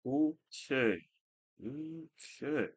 Okay. Okay.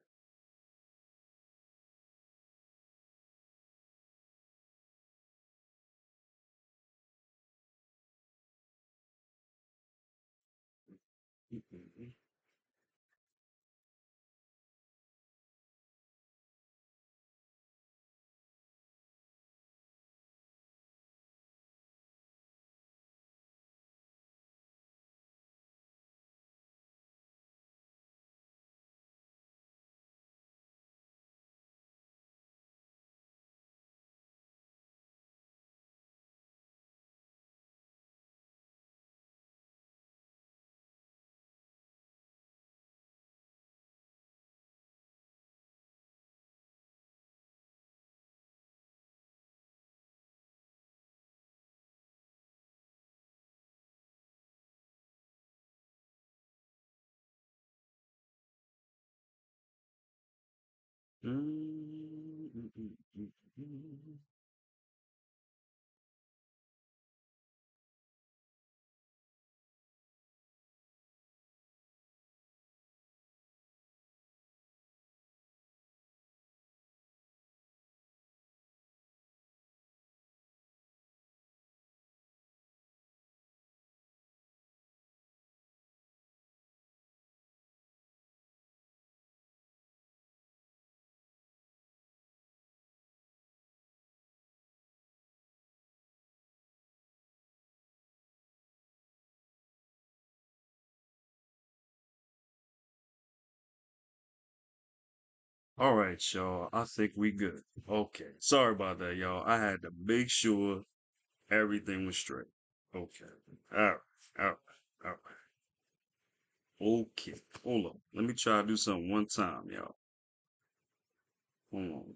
All right, y'all. I think we good. Okay. Sorry about that, y'all. I had to make sure everything was straight. Okay. All right. All right. All right. Okay. Hold on. Let me try to do something one time, y'all. Hold on.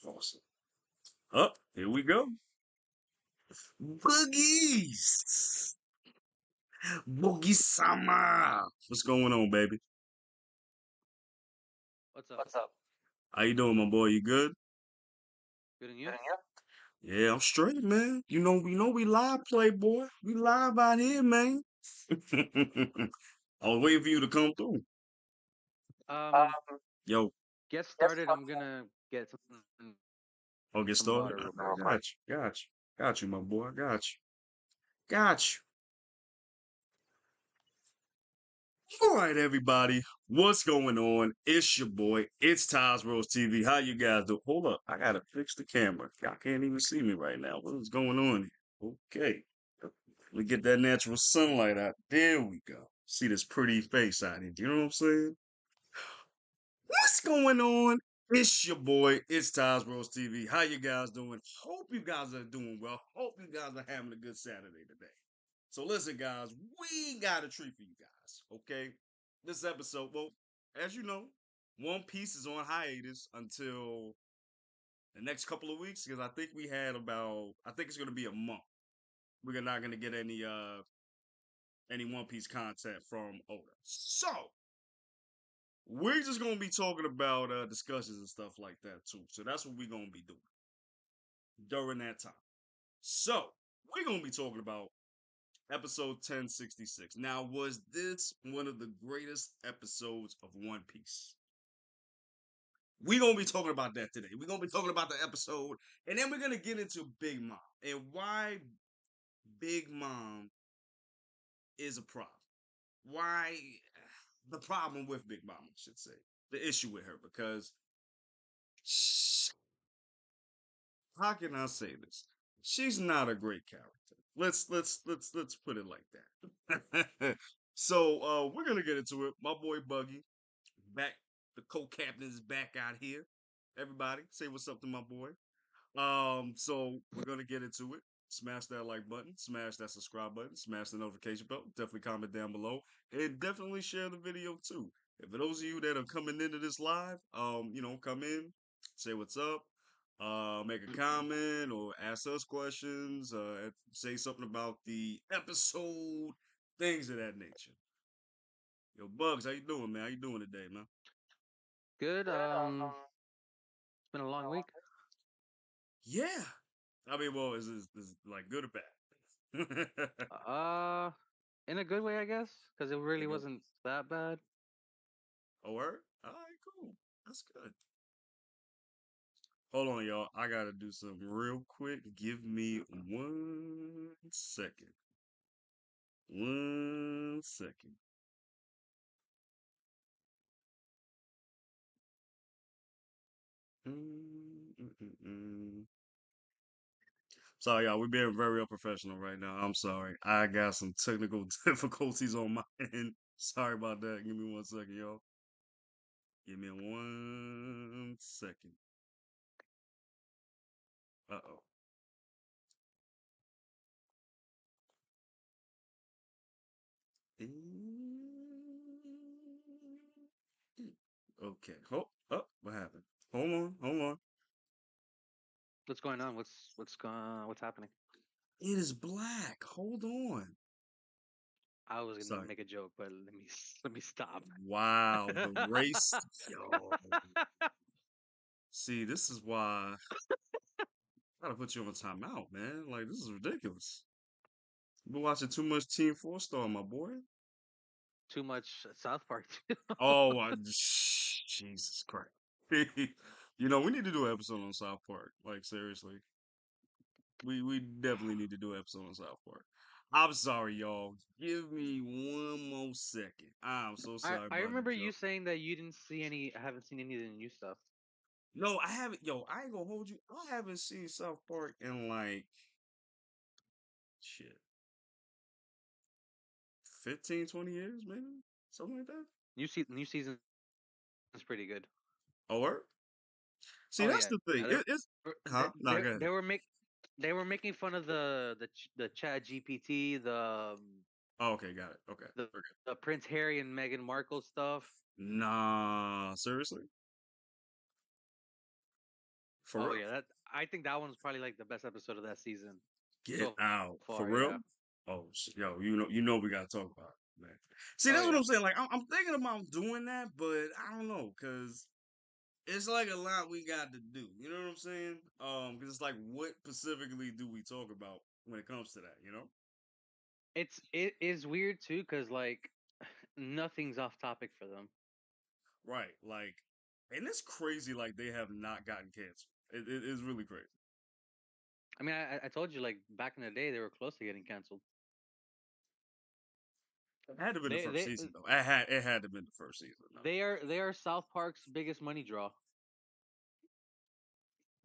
Awesome. Up. Here we go. Boogies. Boogie Sama. What's going on, baby? What's up? What's up? How you doing, my boy? You good? Good and you? Good and you? Yeah, I'm straight, man. We live, Playboy. We live out here, man. I was waiting for you to come through. Um, Um, Yo, get yes, started. I'm gonna get I'll get some started. water real quick. real quick. Got you, my boy. Got you. All right, everybody. What's going on? It's your boy. It's tais.worldtv. How you guys do? Hold up. I gotta fix the camera. Y'all can't even see me right now. What is going on here? Okay. Let me get that natural sunlight out. There we go. See this pretty face out here. You know what I'm saying? What's going on? It's your boy. It's Ties Bros TV. How you guys doing? Hope you guys are doing well. Hope you guys are having a good Saturday today. So listen, guys, we got a treat for you guys. Okay, this episode. Well, as you know, One Piece is on hiatus until the next couple of weeks because I think we had about. I think it's going to be a month. We're not going to get any One Piece content from Oda. So we're just gonna be talking about discussions and stuff like that too. So that's what we're gonna be doing during that time. So we're gonna be talking about episode 1066. Now, was this one of the greatest episodes of One Piece? We're gonna be talking about that today. We're gonna be talking about the episode, and then we're gonna get into Big Mom and why Big Mom is a problem. Why the problem with Big Mom, I should say. The issue with her, because how can I say this? She's not a great character. Let's put it like that. So we're gonna get into it. My boy Buggy back. The co-captain is back out here. Everybody, say what's up to my boy. So we're gonna get into it. Smash that like button, smash that subscribe button, smash the notification bell. Definitely comment down below, and definitely share the video too. And for those of you that are coming into this live, come in, say what's up, make a comment or ask us questions, say something about the episode, things of that nature. Yo, Bugs, how you doing, man? How you doing today, man? Good. good. It's been a long week. Yeah, I mean, well, is like good or bad? Uh, in a good way, I guess, because it really Nigga. wasn't that bad. Oh, word? All right, cool. That's good. Hold on, y'all. I gotta do something real quick. Give me 1 second. 1 second. Mm, mm, mm, mm. Sorry, y'all. We're being very unprofessional right now. I'm sorry. I got some technical difficulties on my end. Sorry about that. Give me 1 second, y'all. Give me 1 second. Uh-oh. Okay. Oh, what happened? Hold on. Hold on. What's going on? What's happening? It is black. Hold on. I was gonna Sorry. make a joke, but let me stop. Wow. The race. Yo. See, this is why I gotta put you on a timeout, man. Like, this is ridiculous. You've been watching too much Team Four Star, my boy. Too much South Park. Too. Oh, Jesus Christ. We need to do an episode on South Park. Like, seriously. We definitely need to do an episode on South Park. I'm sorry, y'all. Give me 1 more second. I'm so sorry I about the remember you joke. saying that you didn't see any, haven't seen any of the new stuff. No, I haven't. Yo, I ain't gonna hold you. I haven't seen South Park in like shit, 15, 20 years, maybe something like that. New season is pretty good. Oh, word? See, Oh that's yeah, the thing. It's huh? Nah, go ahead. they were they were making fun of the Chat GPT, Oh, okay, got it. Okay, the okay. the Prince Harry and Meghan Markle stuff. Nah, seriously, for Oh real? yeah, that I think that one's probably like the best episode of that season Get so out for far. real? Yeah. Oh, yo, we gotta talk about it, man. See, Oh that's what yeah. I'm saying. Like, I'm thinking about doing that, but I don't know, cause it's like a lot we got to do. You know what I'm saying? Because it's like, what specifically do we talk about when it comes to that? You know? It is weird too, cause like nothing's off topic for them. Right. Like, and it's crazy. Like they have not gotten canceled. It is really crazy. I mean, I told you like back in the day they were close to getting canceled. It had to have been the They first they season though. It had to have been the first season they are South Park's biggest money draw.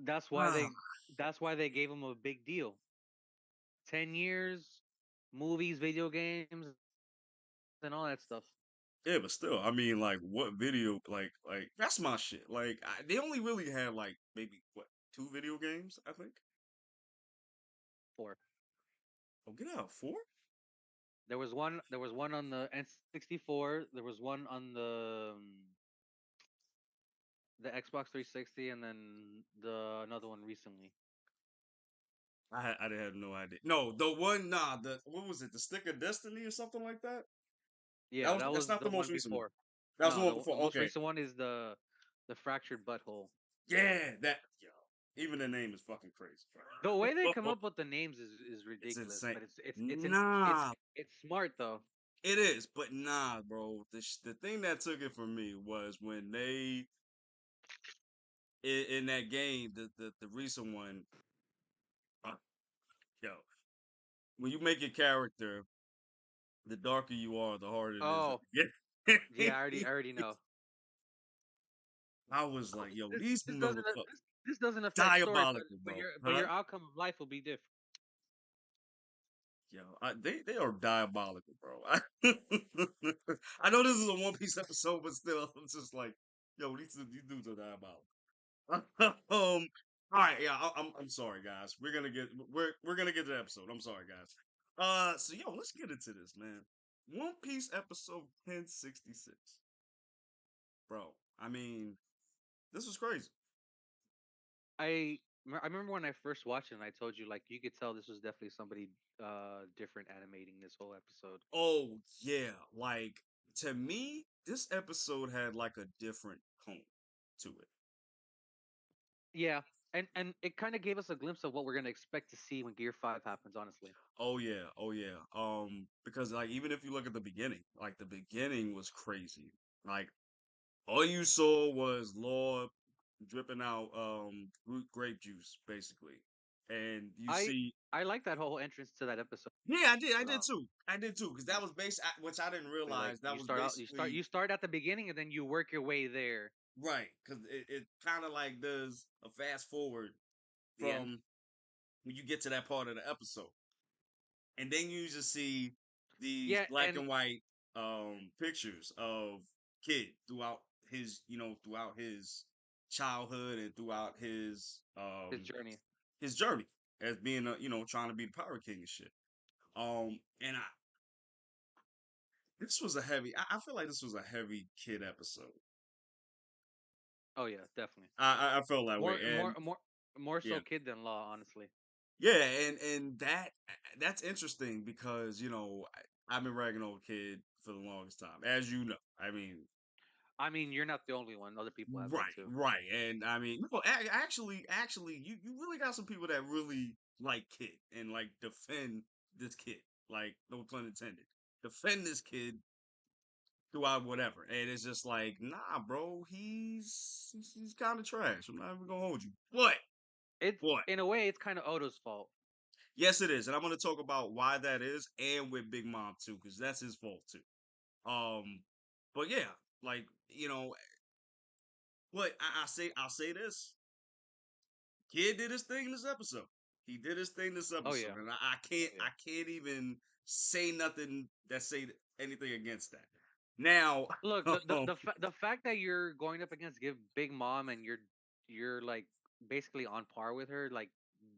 That's why though. they that's why they gave them a big deal. 10 years, movies, video games, and all that stuff. Yeah, but still, I mean, like, what video? Like that's my shit. Like, they only really had like maybe what 2 video games, I think. Four. Oh, get out 4. There was one on the N64. There was one on the Xbox 360, and then the another one recently. I didn't have no idea. No, the one, nah, the what was it? The Stick of Destiny or something like that. Yeah, That's that was not the the most one recent one. before. That was the No, one before. the most Okay, recent one is the fractured butthole. yeah, that yo, even the name is fucking crazy. The way they come up with the names is It's ridiculous, insane. but Nah, it's smart though. it is, but nah, bro. The thing that took it for me was when they in that game, the recent one, uh, yo, when you make a character, the darker you are, the harder it is. Oh Yeah. yeah, I already know. I was like, yo, This these this doesn't motherfuckers this doesn't affect story, diabolical, bro. but Huh? your outcome of life will be different. Yo, they are diabolical, bro. I know this is a One Piece episode, but still, I'm just like, yo, these dudes are diabolical. All right, yeah, I'm sorry, guys. We're gonna get to the episode. I'm sorry, guys. So yo, let's get into this, man. One Piece episode 1066, bro. I mean, this was crazy. I remember when I first watched it, and I told you like you could tell this was definitely somebody different animating this whole episode. Oh yeah, like to me, this episode had like a different tone to it. Yeah, And it kind of gave us a glimpse of what we're gonna expect to see when Gear 5 happens. Honestly, Oh yeah, oh yeah. Because like even if you look at the beginning, like the beginning was crazy. Like all you saw was Law dripping out grape juice, basically. And you I see, I like that whole entrance to that episode. yeah, I did Um, too, because that was which I didn't like realize that you was start out, basically you start at the beginning and then you work your way there. right, because it kind of like does a fast forward The end. from when you get to that part of the episode, and then you just see these Yeah, black and and white pictures of Kid throughout his childhood and throughout his journey. his journey as being a trying to be the Power King and shit. And I this was a heavy. I feel like this was a heavy Kid episode. Oh yeah, definitely. I felt that way, More, more, and more, more yeah, so kid than law, honestly. yeah, and that's interesting because I've been ragging on Kid for the longest time, as you know. I mean, I mean, you're not the only one. Other people have been right, too. right, and I mean, no, actually, you really got some people that really like Kid and like defend this kid, like no pun intended, defend this kid throughout whatever, and it's just like, nah, bro, he's kind of trash. I'm not even gonna hold you, It's but in a way, it's kind of Odo's fault. yes, it is, and I'm gonna talk about why that is, and with Big Mom too, because that's his fault too. Um, but yeah, like but I'll say this: Kid did his thing this episode. He did his thing this Oh episode, yeah, and oh yeah. I can't even say nothing that say anything against that. Now, Look, the fact that you're going up against Give Big Mom and you're like basically on par with her, like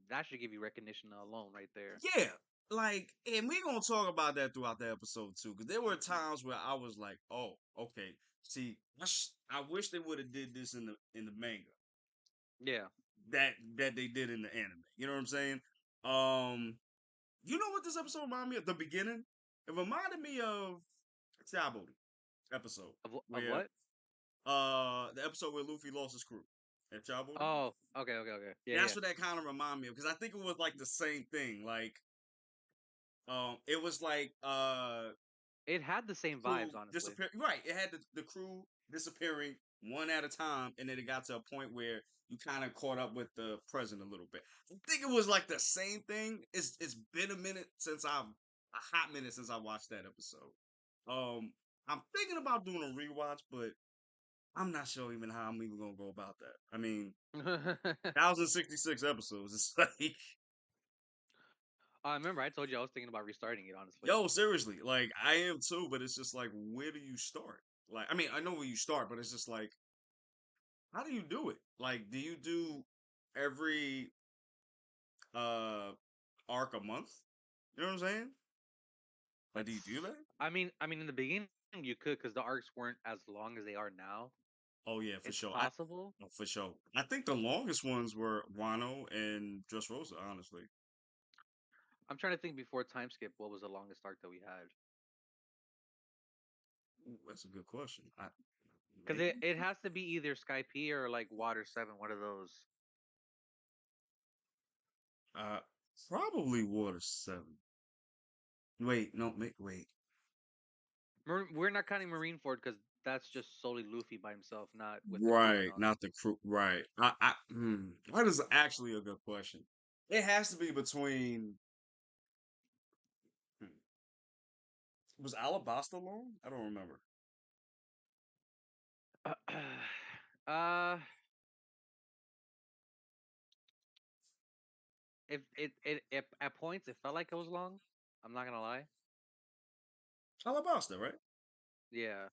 that should give you recognition alone right there. yeah, like, and we're gonna talk about that throughout the episode too, because there were times where I was like, oh, okay. See, I wish they would have did this in the manga Yeah. that they did in the anime. You know what I'm saying? Um, you know what this episode reminded me of? The beginning. It reminded me of Saboody episode Of where what? the episode where Luffy lost his crew at Saboody. Oh, okay, okay, okay. Yeah, That's yeah. what that kind of reminded me of because I think it was like the same thing. Like it was like It had the same crew vibes, honestly. disappear. Right, it had the crew disappearing one at a time, and then it got to a point where you kind of caught up with the present a little bit. I think it was like the same thing. It's been a hot minute since I watched that episode. I'm thinking about doing a rewatch, but I'm not sure even how I'm even gonna go about that. I mean, 1066 episodes. It's like, I remember I told you I was thinking about restarting it, honestly. yo, seriously, like I am too, but it's just like, where do you start? Like, I mean, I know where you start, but it's just like, how do you do it? Like, do you do every uh arc a month? You know what I'm saying? Like, do That's, you do that? I mean, in the beginning you could because the arcs weren't as long as they are now. Oh yeah, for It's sure. possible. For sure. I think the longest ones were Wano and Dressrosa, honestly. I'm trying to think before time skip. What was the longest arc that we had? Ooh, that's a good question. I Because maybe it has to be either Sky P or like Water 7, one of those. uh probably Water 7. Wait, no, wait. We're not counting Marineford because that's just solely Luffy by himself, not with the crew and Right, all that. not the crew. Right. That is actually a good question. It has to be between. Hmm, was Alabasta long? I don't remember. uh, if it at points it felt like it was long. I'm not gonna lie. Alabasta, right? Yeah.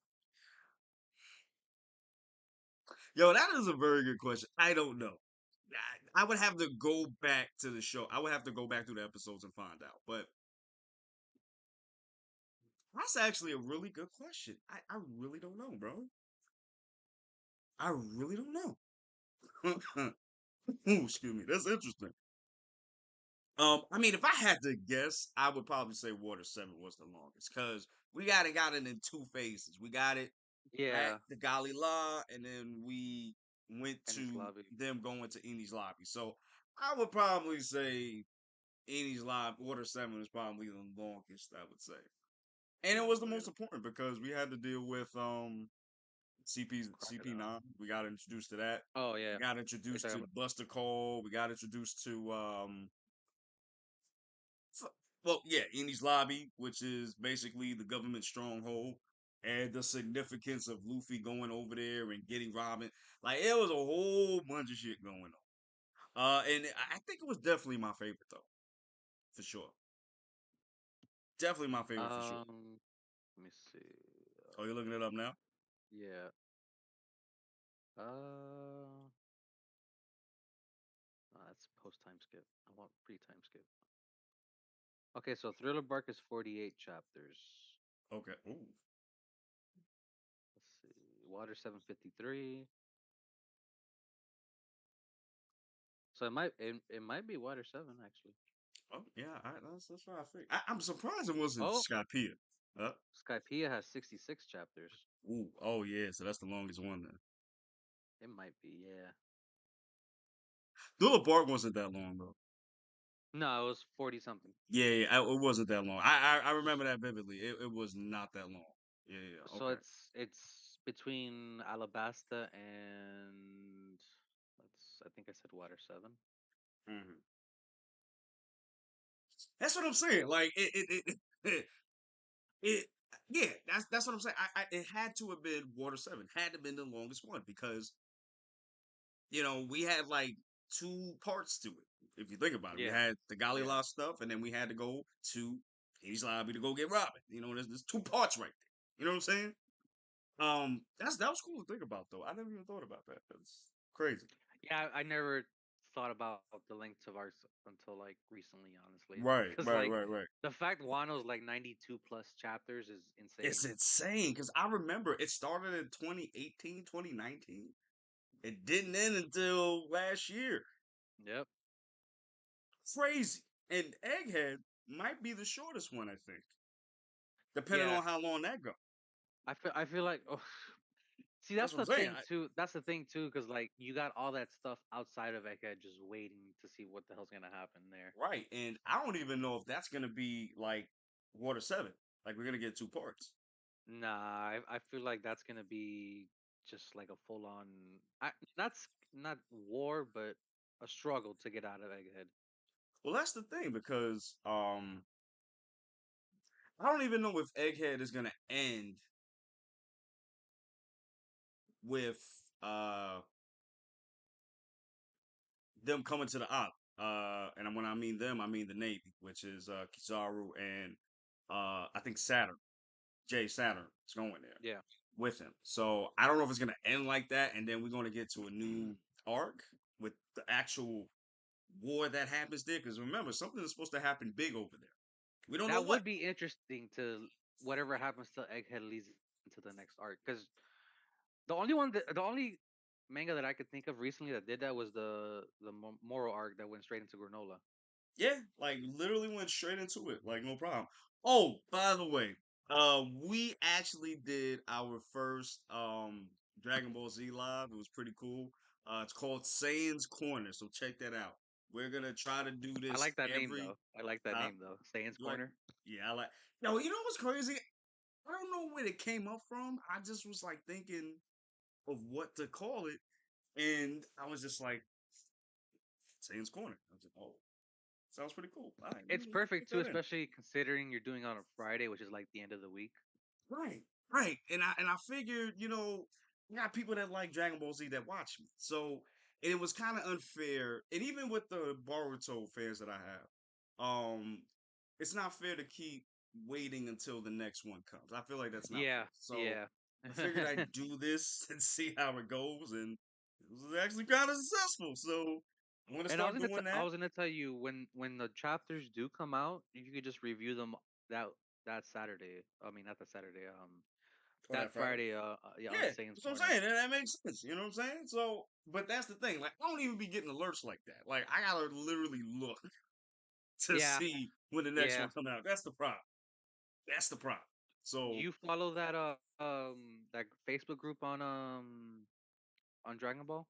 Yo, that is a very good question. I don't know. I would have to go back to the show. I would have to go back through the episodes and find out. But that's actually a really good question. I really don't know, bro. I really don't know. Ooh, excuse me. That's interesting. I mean, if I had to guess, I would probably say Water 7 was the longest because we got it in two phases. We got it at Yeah. the Gali La, and then we went Enies to Lobby. them going to Eni's Lobby. So I would probably say Eni's Lobby Order 7 is probably the longest, I would say. And it Yeah, was the right most on. important because we had to deal with Crocodile. CP9. We got introduced to that. Oh We yeah. got Are you introduced talking to about? Buster Cole. We got introduced to well, yeah, Eni's Lobby, which is basically the government stronghold, and the significance of Luffy going over there and getting Robin. Like it was a whole bunch of shit going on. And I think it was definitely my favorite though, for sure. Definitely my favorite for sure. Let me see. Oh, you're looking it up now? Yeah. Uh, that's post time skip. I want pre time skip. Okay, so Thriller Bark is 48 chapters. Okay. Ooh. Let's see. Water 753. So it might be Water 7 actually. Oh yeah, that's what I think. I'm surprised it wasn't Oh, Skypiea. Uh, Skypiea has 66 chapters. ooh. Oh yeah, so that's the longest one then. It might be, yeah. Thriller Bark wasn't that long though. No, it was 40 something. Yeah, yeah, it wasn't that long. I remember that vividly. It was not that long. Yeah, yeah, So okay. it's between Alabasta and let's I think I said Water 7. Hmm. That's what I'm saying. Like it yeah, that's what I'm saying. It had to have been Water 7. Had to have been the longest one because we had like two parts to it. If you think about it, we Yeah. had the Yeah. Galileo stuff, and then we had to go to Hades Lobby to go get Robin. There's two parts right there. You know what I'm saying? That was cool to think about though. I never even thought about that. That's crazy. Yeah, I never thought about the length of ours until like recently, honestly. Right, Because right, like right, right. the fact Wano's like 92 plus chapters is insane. It's insane because I remember it started in 2018, 2019. It didn't end until last year. Yep. Crazy. And Egghead might be the shortest one, I think, depending Yeah. on how long that goes. I feel like oh, see That's that's what I'm the saying. thing too. That's the thing too, because like you got all that stuff outside of Egghead just waiting to see what the hell's gonna happen there. Right. And I don't even know if that's going to be like Water 7. Like, we're going to get two parts. Nah, I feel like that's gonna be just like a full on. That's not war, but a struggle to get out of Egghead. Well, that's the thing because I don't even know if Egghead is going to end with uh them coming to the op. And when I mean them, I mean the Navy, which is Kizaru and I think Saturn, Jay Saturn is going there Yeah. with him. So I don't know if it's gonna end like that, and then we're gonna get to a new arc with the actual war that happens there. Because remember, something is supposed to happen big over there. We don't know That what. would be interesting to whatever happens to Egghead leads into the next arc. Because the only manga that I could think of recently that did that was the Moro arc that went straight into Granola. Yeah, like literally went straight into it, like no problem. Oh, by the way, we actually did our first Dragon Ball Z live. It was pretty cool. It's called Saiyan's Corner, so check that out. We're gonna try to do I this like that name every. though. I like that Huh? name though. Stan's You like? Corner. Yeah, I like. No, you know what's crazy? I don't know where it came up from. I just was like thinking of what to call it, and I was just like Saiyan's Corner. I was like, oh, sounds pretty cool. All right, It's let me put perfect too, that in. especially considering you're doing it on a Friday, which is like the end of the week. Right, right. And I figured, I got people that like Dragon Ball Z that watch me. So it was kind of unfair. And even with the Boruto fans that I have, it's not fair to keep waiting until the next one comes. I feel like that's not Yeah, fair. So yeah. I figured I'd do this and see how it goes, and it was actually kind of successful. So I'm gonna And start doing I that. was gonna tell you when the chapters do come out, you could just review them that that Saturday. I mean, not that Saturday. For That that Friday. Friday. Yeah, on Yeah, Satan's that's what I'm Corner. saying. And that makes sense. You know what I'm saying? So, but that's the thing. Like, I don't even be getting alerts like that. Like, I gotta literally look to Yeah, see when the next yeah. one come out. That's the problem. That's the problem. So, You follow that that Facebook group on Dragon Ball?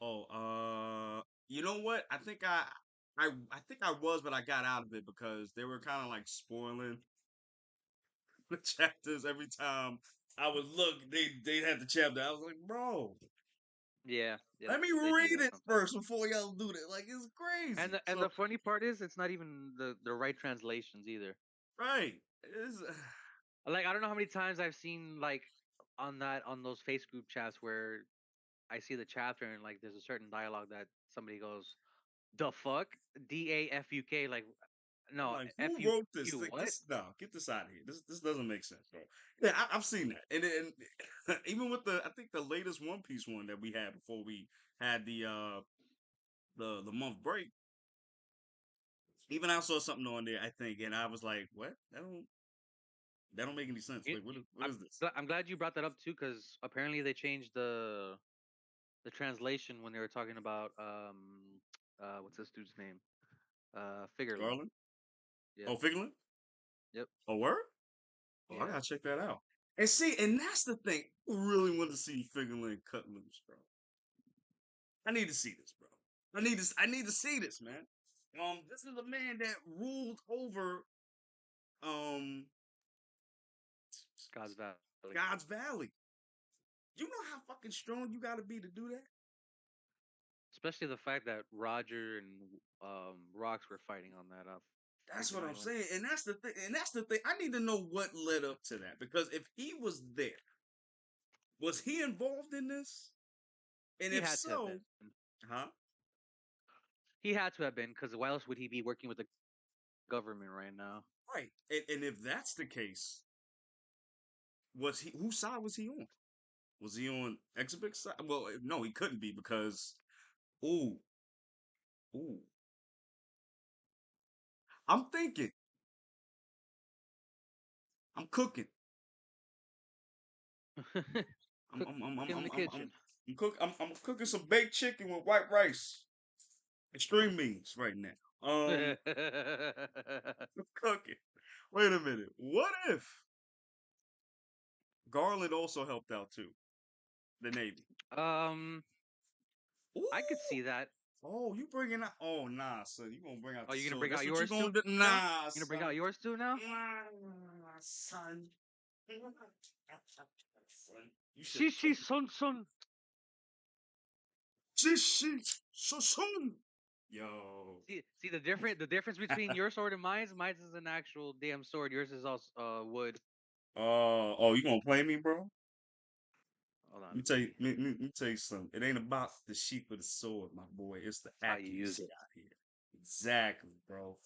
Oh, you know what? I think I was, but I got out of it because they were kind of like spoiling the chapters every time I would look. They had the chapter. I was like, bro, Yeah, yeah, let me they do read that it sometimes. first before y'all do that. Like it's And crazy. the So funny part is, it's not even the right translations either. right, it's, Like I don't know how many times I've seen like on those face group chats where I see the chapter and like there's a certain dialogue that somebody goes, "The fuck, DAFUK," like I'm no like, F who U wrote this Q thing? what? This no, get this out of here. This doesn't make sense, bro. Yeah, I've seen that, and even with I think the latest One Piece one that we had before we had the month break. Even I saw something on there, I think, and I was like, "What? That don't make any sense. You, Like, what I'm is this?" I'm glad you brought that up too because apparently they changed the translation when they were talking about what's this dude's name? Figureland. Garland? Yep. Oh, Figment? Yep. Oh, word? Oh, I Yeah. gotta check that out. And see, and that's the thing. I really want to see Figment cut loose, bro. I need to see this, bro. I need to see this, man. This is a man that ruled over um God's Valley. God's Valley. You know how fucking strong you gotta be to do that? Especially the fact that Roger and Rocks were fighting on that That's freaking what I'm island. saying. And that's the thing. And that's the thing. I need to know what led up to that. Because if he was there, was he involved in this? And He if had to have been. so, huh? He had to have been because why else would he be working with the government right now? Right. And if that's the case, was he whose side was he on? Was he on Exhibit's side? Well, no, he couldn't be because ooh, ooh. I'm thinking, I'm cooking. Cooking in the kitchen. I'm cooking some baked chicken with white rice. Extreme means right now. I'm cooking. Wait a minute. What if Garland also helped out too? The Navy. um, I could Ooh. see that. Oh, you bringing out? Oh, nah, son. You gonna bring out Oh, the you gonna sword? bring That's out what you yours gonna too do? now? Nah, You gonna bring out son. yours too now? Nah, son. Son. You should have Shishi told me. son son. Shishi so soon. Yo. See the difference between your sword and mine. Mine's is an actual damn sword. Yours is also wood. Oh, you gonna play me, bro? Hold on, Let me let me tell you. see. Let me tell you something. It ain't about the sheep or the sword, my boy. It's the It's how you use accuracy it. out here. Exactly, bro.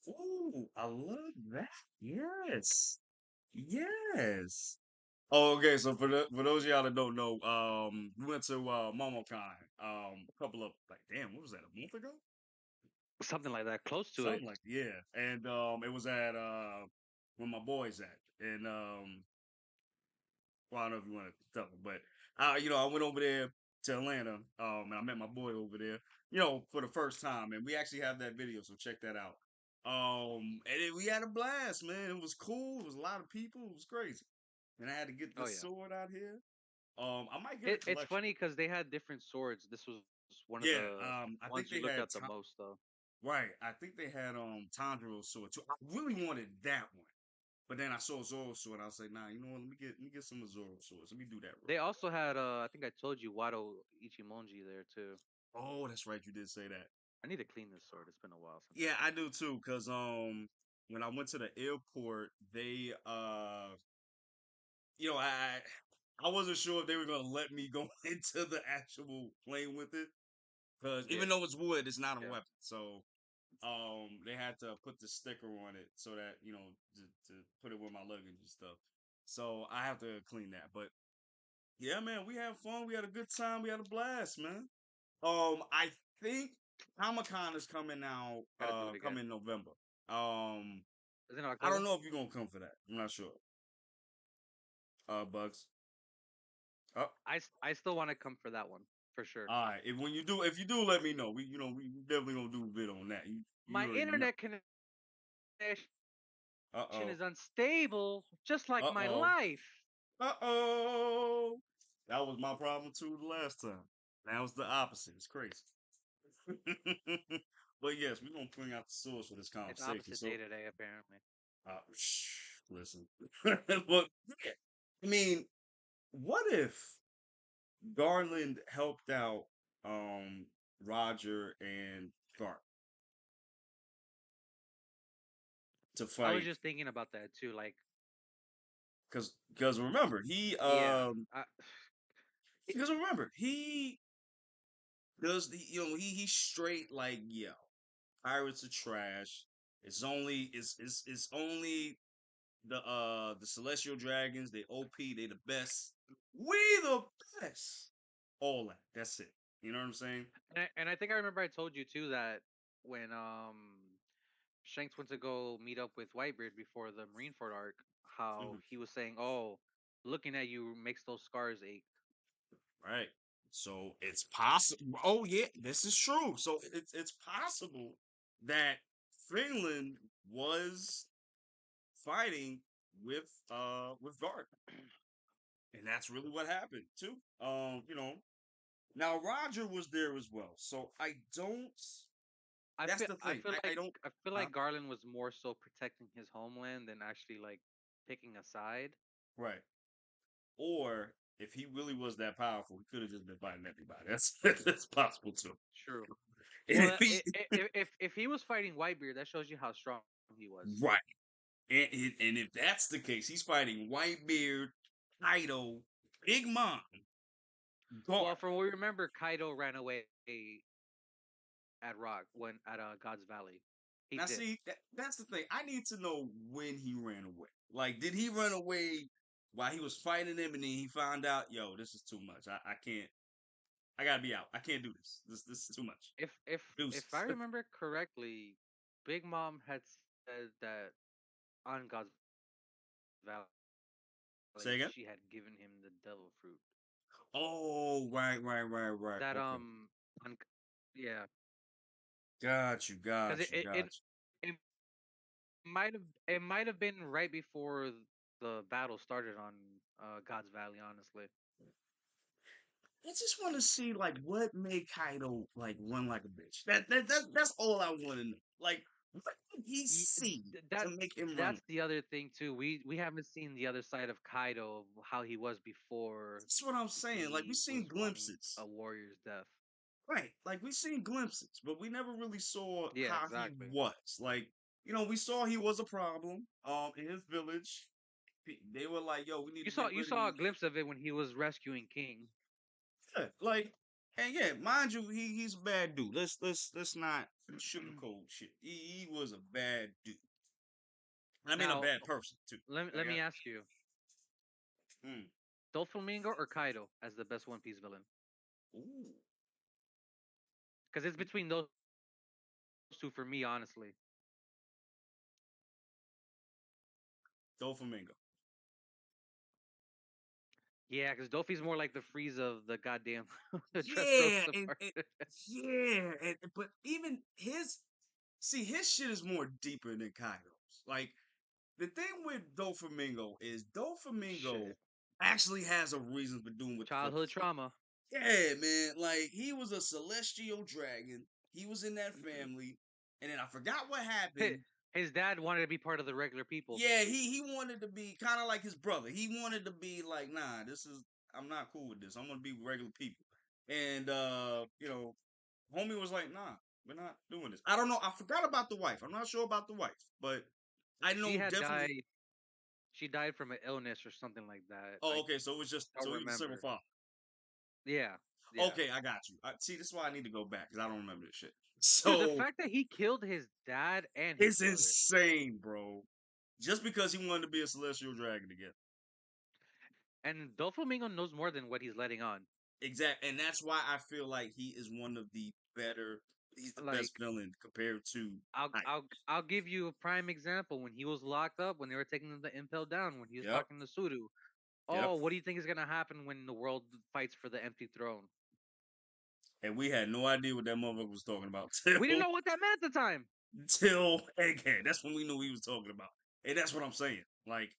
Ooh, I love that. Yes. Yes. Oh, okay. So for those of y'all that don't know, we went to MomoCon a couple of like damn, what was that, a month ago? Something like that, close to it. Something like yeah. And it was at where my boys at. And well, I don't know if you want to tell them, but I went over there to Atlanta, and I met my boy over there, for the first time, and we actually have that video, so check that out. We had a blast, man. It was cool. It was a lot of people. It was crazy, and I had to get Oh this yeah. sword out here. I might get a It's collection. funny because they had different swords. This was one of Yeah, the I think ones you they looked had at the most though. right. I think they had Tanjiro's sword too. I really wanted that one. But then I saw Zoro's sword. I was like, nah, you know what? Let me get some of Zoro's swords. Let me do that real They quick. also had I think I told you Wado Ichimonji there too. Oh, that's right. You did say that. I need to clean this sword. It's been a while since I Yeah, I cleaned do too. Cause when I went to the airport, they I wasn't sure if they were gonna let me go into the actual plane with it. Cause it. even though it's wood, it's not a Yeah. weapon. So they had to put the sticker on it so that to put it with my luggage and stuff. So I have to clean that. But yeah, man, we had fun. We had a good time. We had a blast, man. I think Comic Con is coming out. Gotta do it again. Coming November. Um, Is it in I don't October? know if you're gonna come for that. I'm not sure. Bugs. Oh, I still want to come for that one for sure. all right. If you do, let me know. We definitely gonna do a bit on that. You My already know. internet connection Uh oh. is unstable, just like Uh my oh. life. Uh oh. That was my problem too the last time. Now it's the opposite. It's crazy. But yes, we're gonna bring out the source for this It's conversation. opposite So, day today, apparently. listen. But yeah, I mean, what if Garland helped out um Roger and Garth to I was fight? just thinking about that too. Like, Because remember he yeah, it, because remember he does the he's straight like yo, pirates are trash. It's only the celestial dragons. They OP. They the best. We the best. All that. That's it. You know what I'm saying? and I think I remember I told you too that when Shanks went to go meet up with Whitebeard before the Marineford arc, how Mhm. he was saying, "Oh, looking at you makes those scars ache." Right. So it's possible. Oh yeah, this is true. So it's possible that Finland was fighting with Garth, and that's really what happened too. Now Roger was there as well. So I don't. I That's feel the I thing. feel I like don't. I feel Huh? like Garland was more so protecting his homeland than actually like picking a side. Right. Or if he really was that powerful, he could have just been fighting everybody. That's that's possible too. True. And Well, if he if he was fighting Whitebeard, that shows you how strong he was. right, and if that's the case, he's fighting Whitebeard, Kaido, Big Mom, Well, Garth. from what we remember, Kaido ran away at Rock when at God's Valley. He Now, did. see, that's the thing. I need to know when he ran away. Like, did he run away while he was fighting him, and then he found out, yo, this is too much. I can't. I gotta be out. I can't do this. This is too much. If I Deuces. remember correctly, Big Mom had said that on God's Say Valley again. she had given him the devil fruit. Oh, right. That Okay. on, yeah, Got you. because Got you. Got you. it it might have been right before the battle started on God's Valley. Honestly, I just want to see like what made Kaido like run like a bitch. That's all I want to know. Like, what did he Ye- see to make him run? that's the other thing too. We haven't seen the other side of Kaido, of how he was before That's what I'm saying. Like we he was seen wanting glimpses, a warrior's death. right? Like we seen glimpses, but we never really saw Yeah, how he exactly. was. Like we saw he was a problem. In his village, they were like, "Yo, we need to get You rid of saw you." a glimpse of it when he was rescuing King. Yeah, like, and yeah, mind you, he's a bad dude. Let's not sugarcoat shit. He was a bad dude. I mean, a Now, bad person too. let me ask you: Mm. Doflamingo or Kaido as the best One Piece villain? Ooh, Because it's between those two for me, honestly. Doflamingo. Yeah, because Dofi's more like the freeze of the goddamn the Yeah, Dressrosa part. yeah, but even his shit is more deeper than Kaido's. Like the thing with Doflamingo is Doflamingo Shit, actually has a reason for doing what the fuck childhood he's doing. trauma. Yeah, man. Like he was a celestial dragon. He was in that family, and then I forgot what happened. His dad wanted to be part of the regular people. Yeah, he wanted to be kind of like his brother. He wanted to be like, nah, I'm not cool with this. I'm gonna be regular people. And homie was like, nah, we're not doing this. I don't know. I forgot about the wife. I'm not sure about the wife, but I She know had definitely. died. She died from an illness or something like that. Oh, I okay. So it was just don't so he was a single remember. father. Yeah, yeah. Okay, I got you. See, this is why I need to go back because I don't remember this shit. Dude, the So fact that he killed his dad and his it's brother, insane, bro. Just because he wanted to be a celestial dragon again. and Doflamingo knows more than what he's letting on. Exactly, and that's why I feel like he is one of the better. He's the Like, best villain compared to I'll Knight. I'll I'll give you a prime example when he was locked up when they were taking the impel down when he was Yep, talking to Suru. yep. Oh, what do you think is gonna happen when the world fights for the empty throne? And we had no idea what that motherfucker was talking about We didn't know what that meant at the time. till Egghead. That's when we knew he was talking about. And that's what I'm saying. Like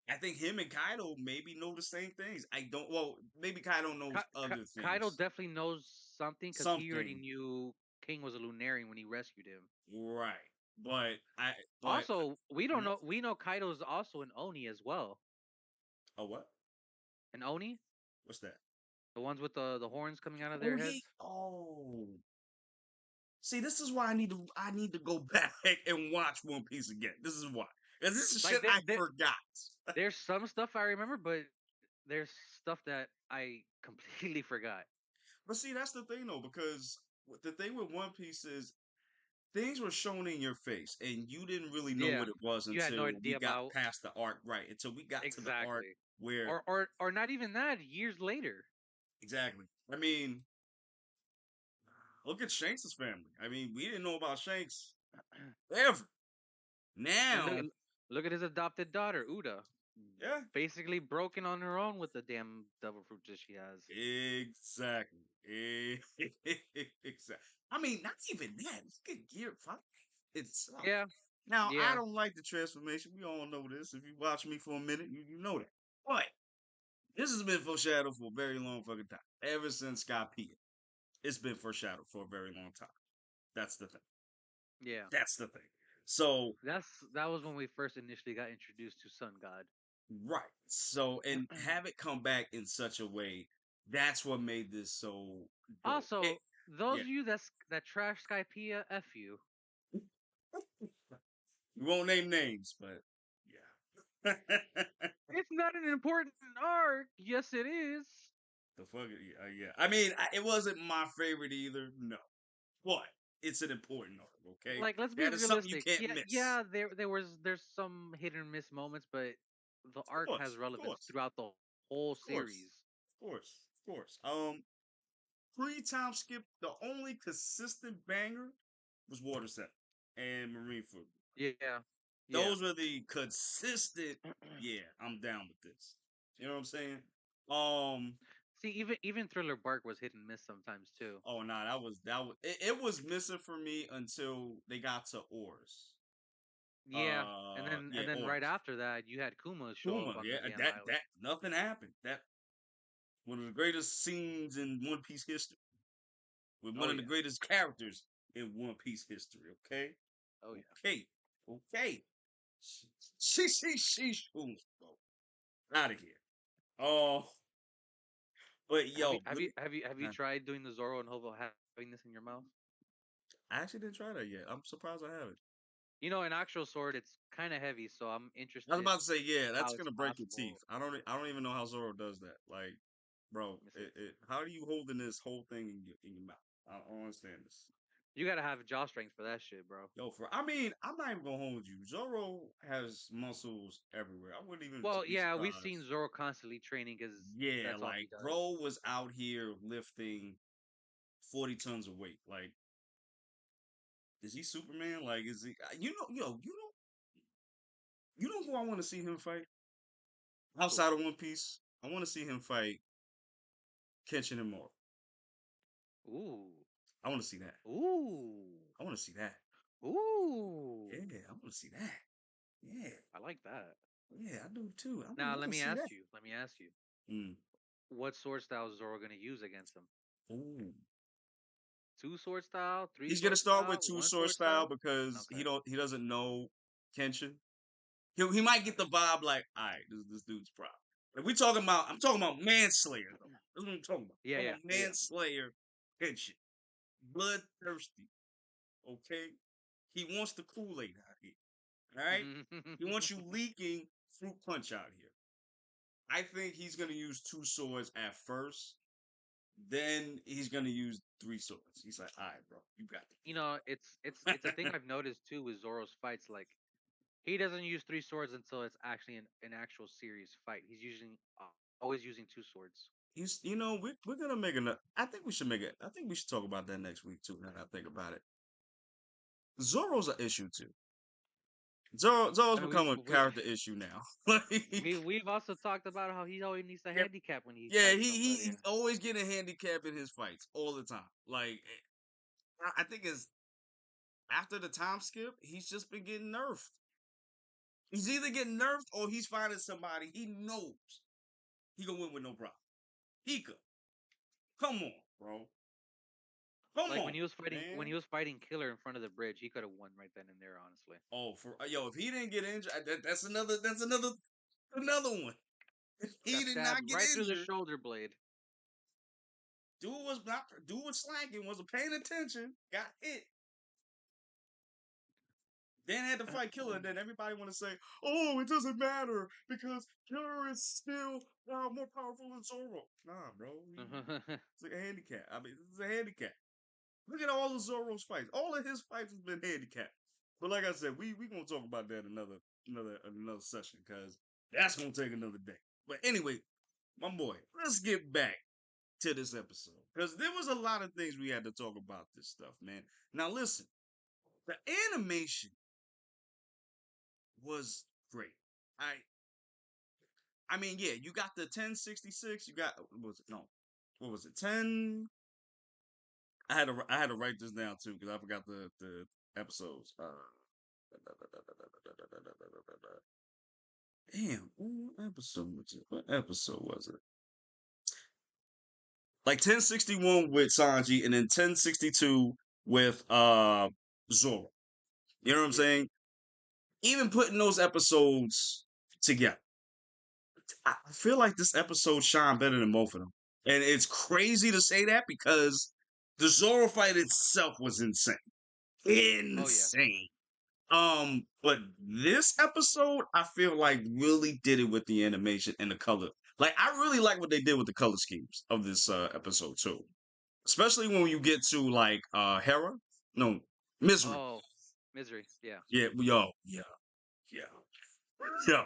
I think him and Kaido maybe know the same things. I don't. Well, maybe Kaido knows other Kaido things. definitely knows something because he already Something, knew King was a Lunarian when he rescued him. right? But I. But Also, we don't mhm. know. We know Kaido's also an Oni as well. Oh, what? An Oni, What's that? the ones with the horns coming out of Oh their yeah. heads. Oh. See, this is why I need to go back and watch One Piece again. This is why. Because this is shit Like I forgot. there's some stuff I remember, but there's stuff that I completely forgot. But see, that's the thing though, because the thing with One Piece is things were shown in your face, and you didn't really know Yeah, what it was you had no until we idea got about past the arc, right? Until we got to the arc exactly, where or not even that. Years later, exactly. I mean, look at Shanks' family. I mean, we didn't know about Shanks ever. and Now, look at his adopted daughter Uda, yeah, basically broken on her own with the damn devil fruit that she has. exactly. Exactly. I mean, not even that. Look at Gear 5 itself. Yeah, Now, I yeah, don't like the transformation. We all know this. If you watch me for a minute, you know that. But this has been foreshadowed for a very long fucking time. Ever since Scott P. It's been foreshadowed for a very long time. That's the thing. yeah. That's the thing. So, That's that was when we first initially got introduced to Sun God. right. So, and have it come back in such a way, that's what made this so dope. Also, those Yeah. of you that trash Skypea, f you. We won't name names, but yeah. It's not an important arc. Yes, it is. The fuck, yeah. I mean, it wasn't my favorite either. No, but it's an important arc. Okay, Like, let's be that is something you realistic. can't Yeah, miss. yeah. There's some hit and miss moments, but the Of arc has course, of relevance course, throughout the whole of course, series. of course, of course. Pre-time skip. The only consistent banger was Water Seven and Marine Food. Yeah, yeah. Those were the consistent. Yeah, I'm down with this. You know what I'm saying? Um. See, even Thriller Bark was hit and miss sometimes too. Oh no, that was it was missing for me until they got to Oars. Yeah, and Yeah, then right Oars. after that, you had Kuma show up Kuma, on yeah, the damn that island. nothing happened. That one of the greatest scenes in One Piece history. With one Oh of the yeah, greatest characters in One Piece history. Okay, oh yeah. okay, okay. She. Out of here. Oh, but yo, let me. Have you tried doing the Zoro and Hobo having this in your mouth? I actually didn't try that yet. I'm surprised I haven't. You know, an actual sword, it's kind of heavy, so I'm I was interested about to say, yeah, that's how it's gonna break your possible. teeth. I don't even know how Zoro does that. Like, bro, Let me see. how are you holding this whole thing in your mouth? I don't understand this. You gotta have jaw strength for that shit, bro. Yo, I mean, I'm not even gonna hold you. Zoro has muscles everywhere. I wouldn't even Well, be yeah, we've seen surprised. Zoro constantly training because Yeah, that's all he like does. bro was out here lifting 40 tons of weight. Like, is he Superman? Like, is he? You know who I want to see him fight Who? outside of One Piece. I want to see him fight Kenshin and Moro. Ooh, I want to see that. ooh, I want to see that. ooh. Yeah, I want to see that. Yeah, I like that. yeah, I do too. I Now, want to see that. Let me ask you, Mm. what sword style is Zoro gonna use against him? Ooh. Two sword style, three He's gonna sword start with style, two one sword sword style style? because Okay. he doesn't know Kenshin. He might get Got it. the vibe like, all right, this dude's problem. If we talking about, I'm talking about manslayer though. That's what I'm talking about. Yeah, I'm talking yeah, about yeah, manslayer Kenshin, bloodthirsty. Okay, he wants the Kool Aid out here. All right, yeah. he wants you leaking fruit punch out here. I think he's gonna use two swords at first. Then he's gonna use three swords. He's like, all right, bro, you got You know, it's a thing it. I've noticed too with Zoro's fights. Like he doesn't use three swords until it's actually an actual serious fight. He's using always using two swords. We're gonna make another. I think we should make it. I think we should talk about that next week too. Now that I think about it, Zoro's an issue too. Zoro's And become a character issue now. Like, we've also talked about how he always needs a yep, handicap when he yeah, fights somebody. he's always getting a handicap in his fights all the time. Like, I think it's after the time skip, he's just been getting nerfed. He's either getting nerfed or he's finding somebody he knows he gonna win with no problem. He could. Come on, bro. Come Like on, when man. he was fighting Killer in front of the bridge, he could have won right then and there. Honestly, Oh, for yo, if he didn't get injured, that's another one. If he got did stabbed not get right through the injured, shoulder blade. dude was slacking, wasn't paying attention, got hit. Then had to fight Killer, and then everybody want to say, "Oh, it doesn't matter because Killer is still more powerful than Zoro." Nah, bro, it's like a handicap. I mean, it's a handicap. Look at all of Zoro's fights. All of his fights has been handicapped. But like I said, we gonna talk about that another session because that's gonna take another day. But anyway, my boy, let's get back to this episode because there was a lot of things we had to talk about this stuff, man. Now listen, the animation was great. I I mean, yeah, you got the 1066. You got what was it? No, what was it? 10. I had to write this down too because I forgot the episodes. Damn, what episode was it? What episode was it? Like 1061 with Sanji, and then 1062 with Zoro. You know what I'm Yeah. saying? Even putting those episodes together, I feel like this episode shined better than both of them. And it's crazy to say that because the Zoro fight itself was insane. Oh yeah. Insane. But this episode, I feel like really did it with the animation and the color. Like, I really like what they did with the color schemes of this episode too. Especially when you get to like Hera. No, Misery. Oh, misery. Yeah. Yeah, yeah, yeah, yeah.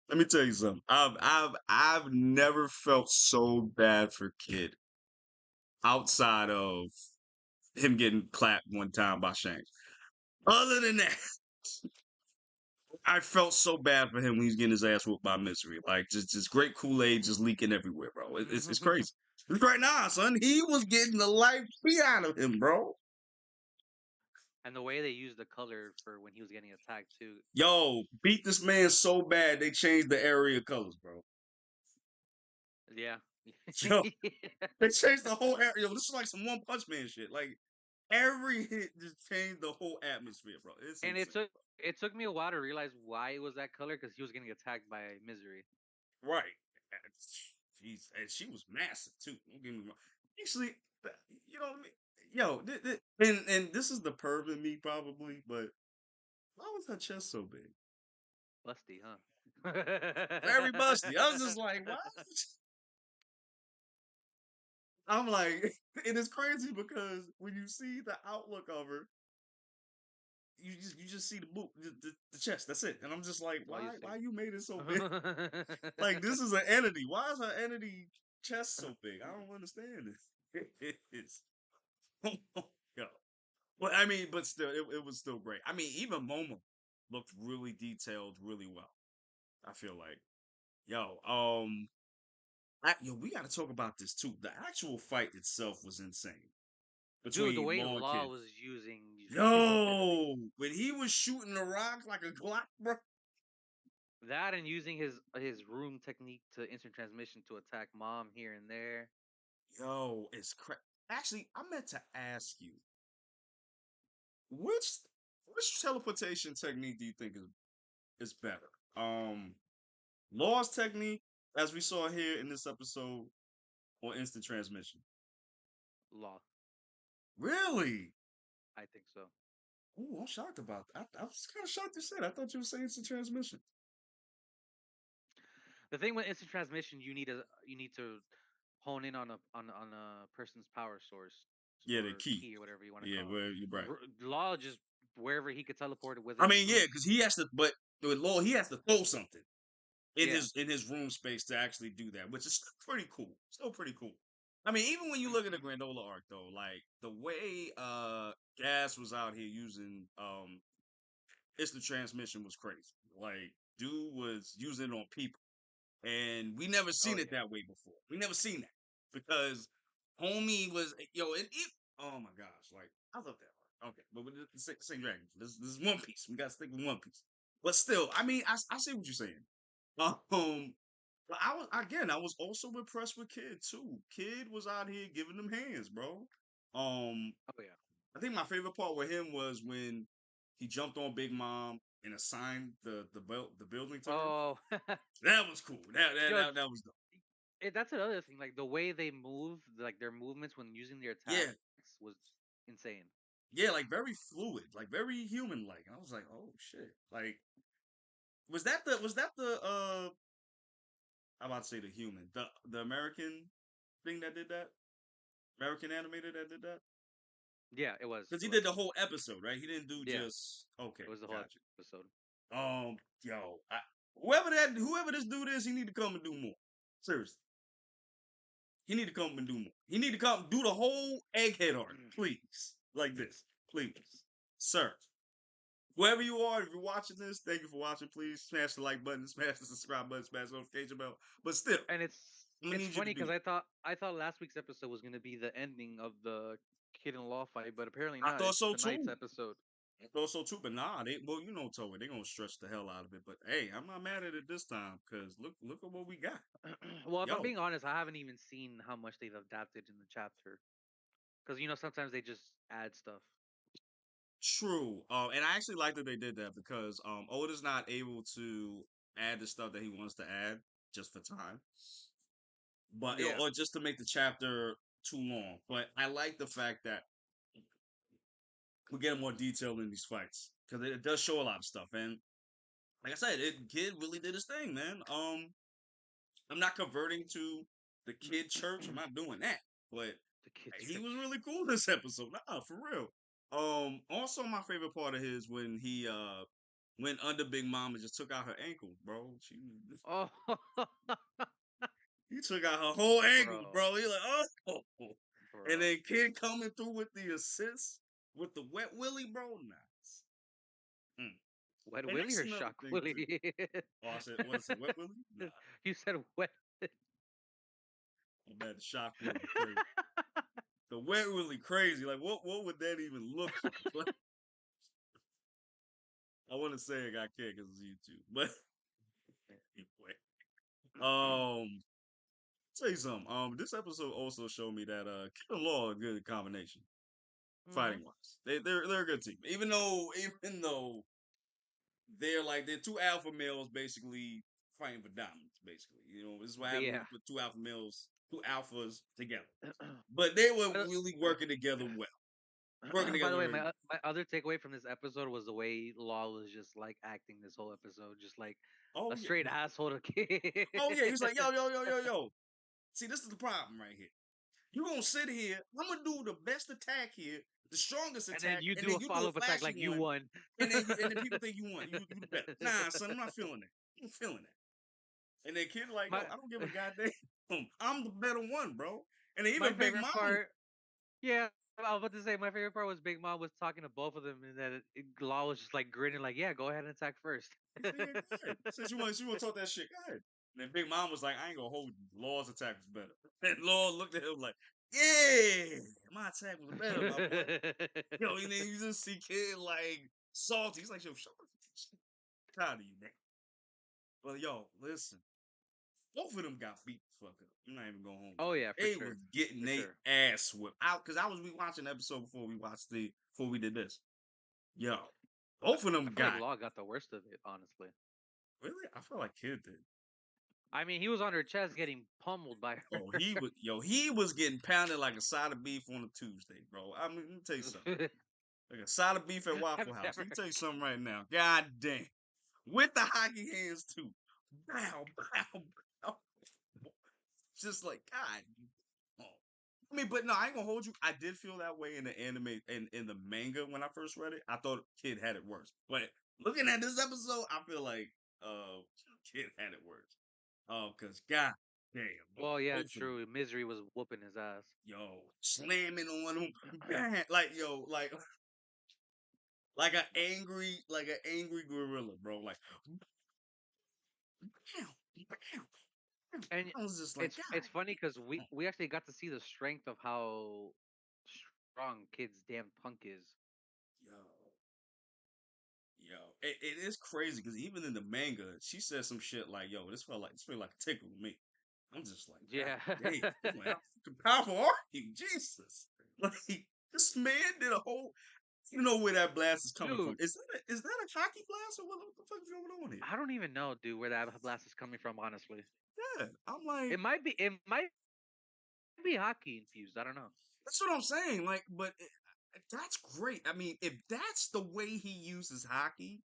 Let me tell you something. I've never felt so bad for Kid outside of him getting clapped one time by Shanks. Other than that, I felt so bad for him when he's getting his ass whooped by Misery. Like just great Kool-Aid just leaking everywhere, bro. It's crazy. It's right now, son. He was getting the life beat out of him, bro. And the way they used the color for when he was getting attacked too. Yo, beat this man so bad they changed the area colors, bro. Yeah. Yo, they changed the whole area. Yo, this is like some One Punch Man shit. Like every hit just changed the whole atmosphere, bro. It's And insane, it took me a while to realize why it was that color because he was getting attacked by misery. bro. Right. Jeez, and she was massive too. Don't get me wrong. Actually, you know, what I mean? Yo, and this is the perv in me probably, but why was her chest so big? Busty, huh? Very busty. I was just like, why? I'm like, it is crazy because when you see the outlook of her, you just see the boot, the chest. That's it. And I'm just like, All you why see. you made it so big? Like this is an entity. Why is her entity chest so big? I don't understand this. It's yo. Well, I mean, but still, it was still great. I mean, even Momo looked really detailed, really well. I feel like, yo, we got to talk about this too. The actual fight itself was insane Dude, the between way Law and Law Kid. was using Yo, when he was shooting the rocks like a Glock, bro. that and using his room technique to instant transmission to attack mom here and there. Yo, actually, I meant to ask you which which teleportation technique do you think is better? Law's technique, as we saw here in this episode, or instant transmission? Law, Really? I think so. Oh, I'm shocked about that. I was kind of shocked you said. I thought you were saying instant transmission. The thing with instant transmission, you need to hone in on a person's power source Yeah, the or key. key or whatever you want to Yeah, call well, you're right. it. Law just wherever he could teleport it I within his mean, yeah, room. because he has to, but with Law, he has to throw something Yeah. in his room space to actually do that, which is still pretty cool. Still pretty cool. I mean, even when you look at the Grandola arc though, like the way Gas was out here using instant transmission was crazy. Like dude was using it on people. And we never Oh seen it yeah. that way before. We never seen that. Because homie was oh my gosh, like I love that arc. Okay, but with the Saint Dragon, this is One Piece. We gotta stick with One Piece. But still, I mean, I see what you're saying. Um, but I was also impressed with Kid too. Kid was out here giving them hands, bro. Um, Oh yeah. I think my favorite part with him was when he jumped on Big Mom and assigned the building to her. Oh, That was cool. yo, That was dope. that's another thing. Like the way they move, like their movements when using their Yeah, attacks was insane. yeah, like very fluid, like very human like. I was like, oh shit. Like, was that the I'm about to say the human. The American thing that did that? American animator that did that? Yeah, it was. Because It he was. did the whole episode, right? He didn't do Yeah, just okay, it was the whole gotcha. episode. Yo, whoever this dude is, he need to come and do more. Seriously, he need to come and do more. He need to come do the whole Egghead arc, please, like this, please, sir. Whoever you are, if you're watching this, thank you for watching. Please smash the like button, smash the subscribe button, smash the notification bell. But still, And I'm gonna it's need you to funny do because that. I thought last week's episode was gonna be the ending of the kid in law fight, but apparently I not. thought It's so tonight's too. episode. I thought so too, but nah, you know Toei, they gonna stretch the hell out of it. But hey, I'm not mad at it this time because look at what we got. Well, if I'm Yo, being honest, I haven't even seen how much they've adapted in the chapter because sometimes they just add stuff. true. And I actually like that they did that because Oda's not able to add the stuff that he wants to add just for time, but Yeah, or just to make the chapter too long. But I like the fact that we get more detail in these fights because it does show a lot of stuff. And like I said, Kid really did his thing, man. I'm not converting to the kid church. I'm not doing that. But the kid he was church. really cool this episode. Nah, for real. Also my favorite part of his when he went under Big Mama just took out her ankle, bro. Oh, He took out her whole ankle, bro, bro. He like, oh, and bro. then Kid coming through with the assist with the wet willy, bro. Nice. Mm. Wet And Willie that's or another Shock thing too. Willie? Oh, I said, what is it, wet willy? Nah, You said wet. I'm bad. Shock willy, crazy. The wet willy, crazy. Like, what would that even look like? I want to say I got kicked because it's YouTube, but anyway. Tell you something. This episode also showed me that Kid and Law are a good combination Hmm. fighting wise. They're a good team. Even though they're two alpha males basically fighting for dominance. Basically, this is what But happens when yeah. you put two alpha males, two alphas together. But they were But, really working together well, working by the together way, very well. my other takeaway from this episode was the way Law was just like acting this whole episode, just like Oh a yeah, straight asshole to kid. oh yeah. He was like, yo, yo, yo, yo, yo. See, this is the problem right here. You gonna sit here. I'm gonna do the best attack here, the strongest And then attack, you and do then a you do follow a up attack flashy like you one, won. and then people think you won. You the better. Nah, son, I'm not feeling that. I'm feeling that. And then kid like, yo, my I don't give a goddamn. I'm the better one, bro. And then my even Big favorite Mom. part, yeah, I was about to say my favorite part was Big Mom was talking to both of them, and then Law was just like grinning, like, "Yeah, go ahead and attack first." He said, yeah, go ahead. Since you want to talk that shit, go ahead. And then Big Mom was like, I ain't gonna hold you. Law's attack was better. And Law looked at him like, yeah, my attack was better, my boy. Yo, and then you just see kid like salty. He's like, yo, shut up. Proud of you, man. But yo, listen. Both of them got beat the fuck up. I'm not even going home with Oh you. yeah, for They sure, was getting for they sure. ass whipped out because I was rewatching the episode before we did this. Yo, I, both of I them feel like got Law got the worst of it, honestly. really. I feel like Kid did. I mean, he was on her chest getting pummeled by her. Oh, he was getting pounded like a side of beef on a Tuesday, bro. I mean, let me tell you something. Like a side of beef at I've Waffle House. never. Let me tell you something right now. God damn. With the hockey hands too. Bow, bow, bow. Just like God. Oh. I mean, but no, I ain't gonna hold you. I did feel that way in the anime and in the manga when I first read it. I thought Kid had it worse. But looking at this episode, I feel like Kid had it worse. Oh, cause God damn, Well, yeah, both of them. true. Misery was whooping his ass. Yo, slamming on him. God, like yo, like an angry gorilla, bro. Like, bam, bam, bam. And I was just like, it's God, funny because we actually got to see the strength of how strong Kid's damn punk is. yo, Yo, it is crazy because even in the manga, she says some shit like, "Yo, this felt like a tickle to me." I'm just like, God Yeah. damn, I'm like, how fucking powerful are you, Jesus? Like this man did a whole. You know where that blast is coming from? Dude, Is that a hockey blast or what the fuck is going on here? I don't even know, dude, where that blast is coming from, honestly. Yeah, I'm like, It might be hockey infused. I don't know. that's what I'm saying. Like, but that's great. I mean, if that's the way he uses hockey,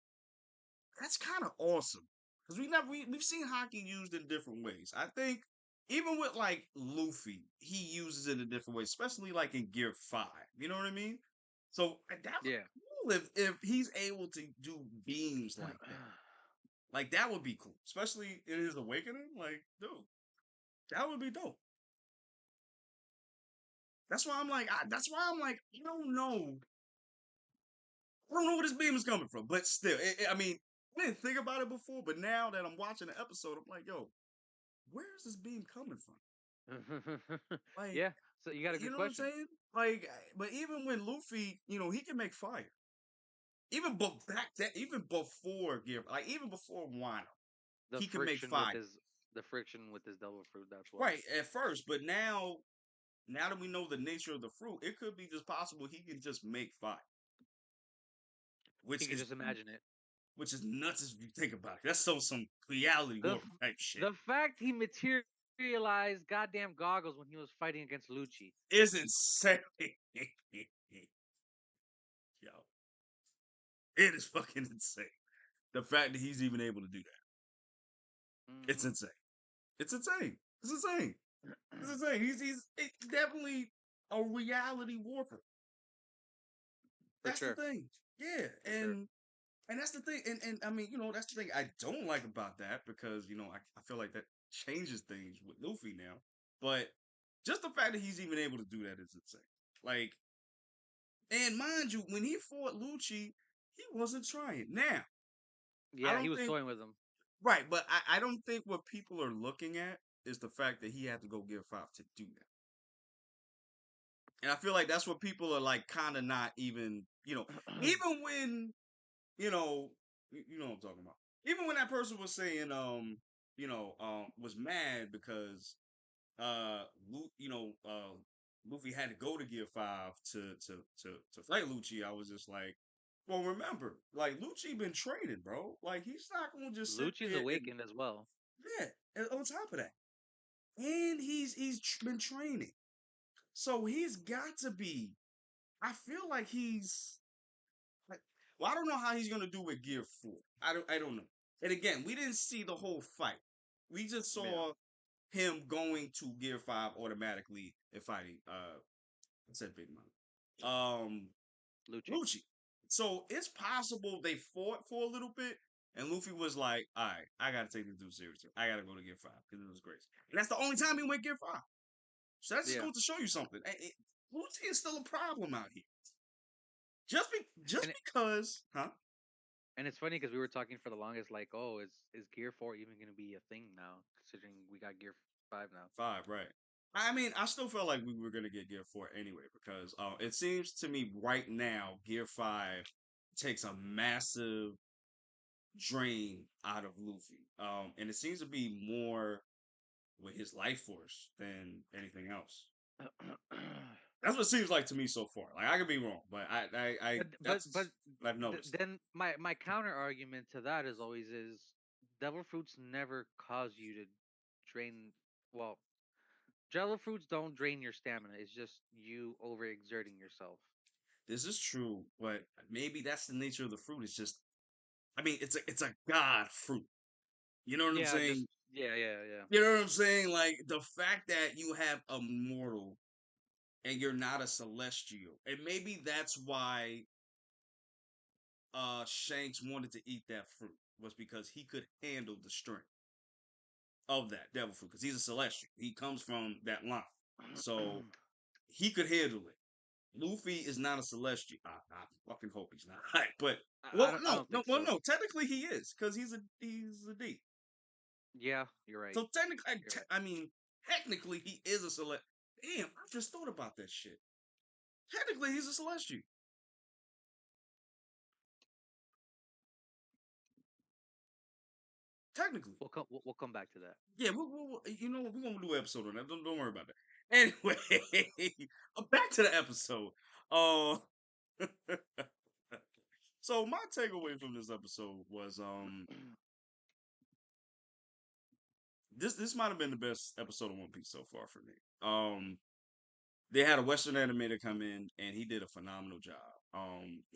that's kind of awesome because we've seen hockey used in different ways. I think even with like Luffy, he uses it in different ways, especially like in Gear 5. You know what I mean? So that would Yeah. be cool if he's able to do beams like that. Like that would be cool, especially in his awakening. Like, dude, that would be dope. That's why I'm like, I don't know where this beam is coming from, but still, I mean, I didn't think about it before, but now that I'm watching the episode, I'm like, yo, where is this beam coming from? Like, Yeah. So you got a you good know what I'm question. saying? Like, but even when Luffy, he can make fire. Even back then, even before even before Wano, The he can make friction with fire. his the friction with his devil fruit. That's why Right at first, but now that we know the nature of the fruit, it could be just possible he can just make fire, he which could is just imagine it. which is nuts if you think about it. That's some reality The warp f- type shit. the fact he materialized goddamn goggles when he was fighting against Lucci. Is insane. Yo, it is fucking insane. The fact that he's even able to do that. It's Hmm. insane. It's insane. It's insane. It's insane. It's definitely a reality warper. For That's the sure. thing. Yeah. For sure. And that's the thing. And I mean, that's the thing I don't like about that because, I feel like that changes things with Luffy now. But just the fact that he's even able to do that is insane. Like, and mind you, when he fought Lucci, he wasn't trying. Now, I Yeah, he don't was think toying with him. right, but I don't think what people are looking at is the fact that he had to go Gear 5 to do that. And I feel like that's what people are like kind of not even, even when, you know what I'm talking about. Even when that person was saying, was mad because Luffy had to go to Gear 5 to fight Lucci, I was just like, well, remember, like Lucci been training, bro. Like he's not gonna just sit Lucci's there and awakened as well. yeah. And on top of that, and been training, so he's got to be. I feel like he's like, well, I don't know how he's gonna do with Gear 4. I don't know. And again, we didn't see the whole fight. We just Yeah. saw him going to Gear 5 automatically and fighting. I said Big Mom. Lucci. Lucci. So it's possible they fought for a little bit, and Luffy was like, "All right, I gotta take this dude seriously. I gotta go to Gear 5 because it was great." And that's the only time he went Gear 5. So that's just Yeah. going to show you something. Lucci is still a problem out here. Just And because, huh? And it's funny because we were talking for the longest, like, oh, is Gear 4 even going to be a thing now? Considering we got Gear 5 now. 5, right? I mean, I still felt like we were gonna get Gear 4 anyway because it seems to me right now Gear 5 takes a massive drain out of Luffy, and it seems to be more with his life force than anything else. That's what it seems like to me so far. Like I could be wrong, but but that's what I've noticed. then my counter argument to that is always is devil fruits never cause you to drain. Well, devil fruits don't drain your stamina. It's just you overexerting yourself. This is true, but maybe that's the nature of the fruit. It's just, I mean, it's a god fruit. You know what I'm Yeah, just saying? yeah. You know what I'm saying? Like the fact that you have a mortal and you're not a celestial, and maybe that's why Shanks wanted to eat that fruit was because he could handle the strength of that devil fruit because he's a celestial. He comes from that line, so he could handle it. Luffy is not a celestial. I fucking hope he's not. But well, I don't think so. no. Technically, he is because he's a D. Yeah, you're right. So technically, You're right. I mean, technically, he is a celestial. Damn, I just thought about that shit. Technically, he's a celestial. technically. We'll come back to that. Yeah, you know what? We're gonna do an episode on that. Don't worry about that. Anyway, back to the episode. Uh, so my takeaway from this episode was this might have been the best episode of One Piece so far for me. They had a Western animator come in and he did a phenomenal job.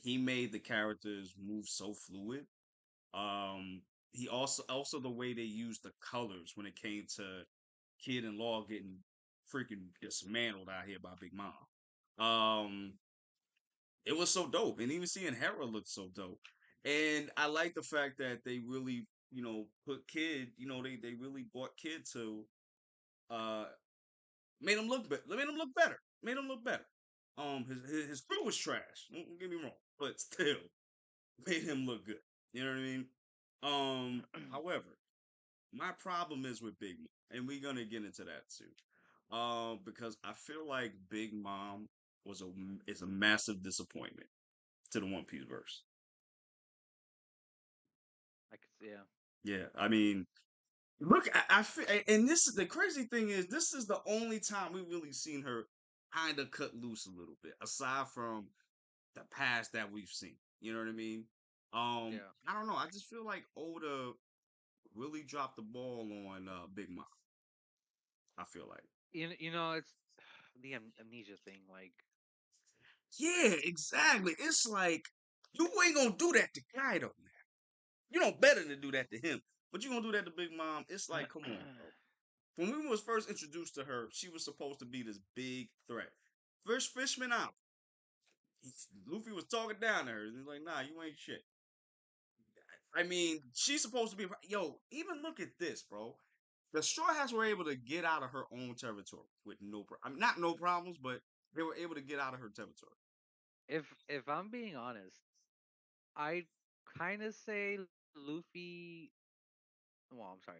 He made the characters move so fluid. Um, he also the way they used the colors when it came to Kid and Law getting freaking dismantled out here by Big Mom. Um, it was so dope, and even seeing Hera looked so dope. And I like the fact that they really, put Kid. They really brought Kid to uh made him look better. Made him look better. Made him look better. His crew was trash. Don't get me wrong, but still made him look good. You know what I mean? However, my problem is with Big Mom, and we're gonna get into that too. Because I feel like Big Mom is a massive disappointment to the One Piece verse. I could see, yeah. Yeah, I mean, look, I feel, and this is the crazy thing is this is the only time we really seen her kind of cut loose a little bit, aside from the past that we've seen. You know what I mean? Yeah. I don't know. I just feel like Oda really dropped the ball on Big Mom. I feel like. It's the amnesia thing. Like, Yeah, exactly. It's like you ain't gonna do that to Kaido, man. You know better than do that to him, but you gonna do that to Big Mom. It's like, come on, bro. When we was first introduced to her, she was supposed to be this big threat. First Fishman out. Luffy was talking down to her, and he's like, "Nah, you ain't shit." I mean, she's supposed to be. Yo, even look at this, bro. The Straw Hats were able to get out of her own territory with no, I mean, not no problems, but they were able to get out of her territory. if I'm being honest, I kind of say Luffy. Well, I'm sorry.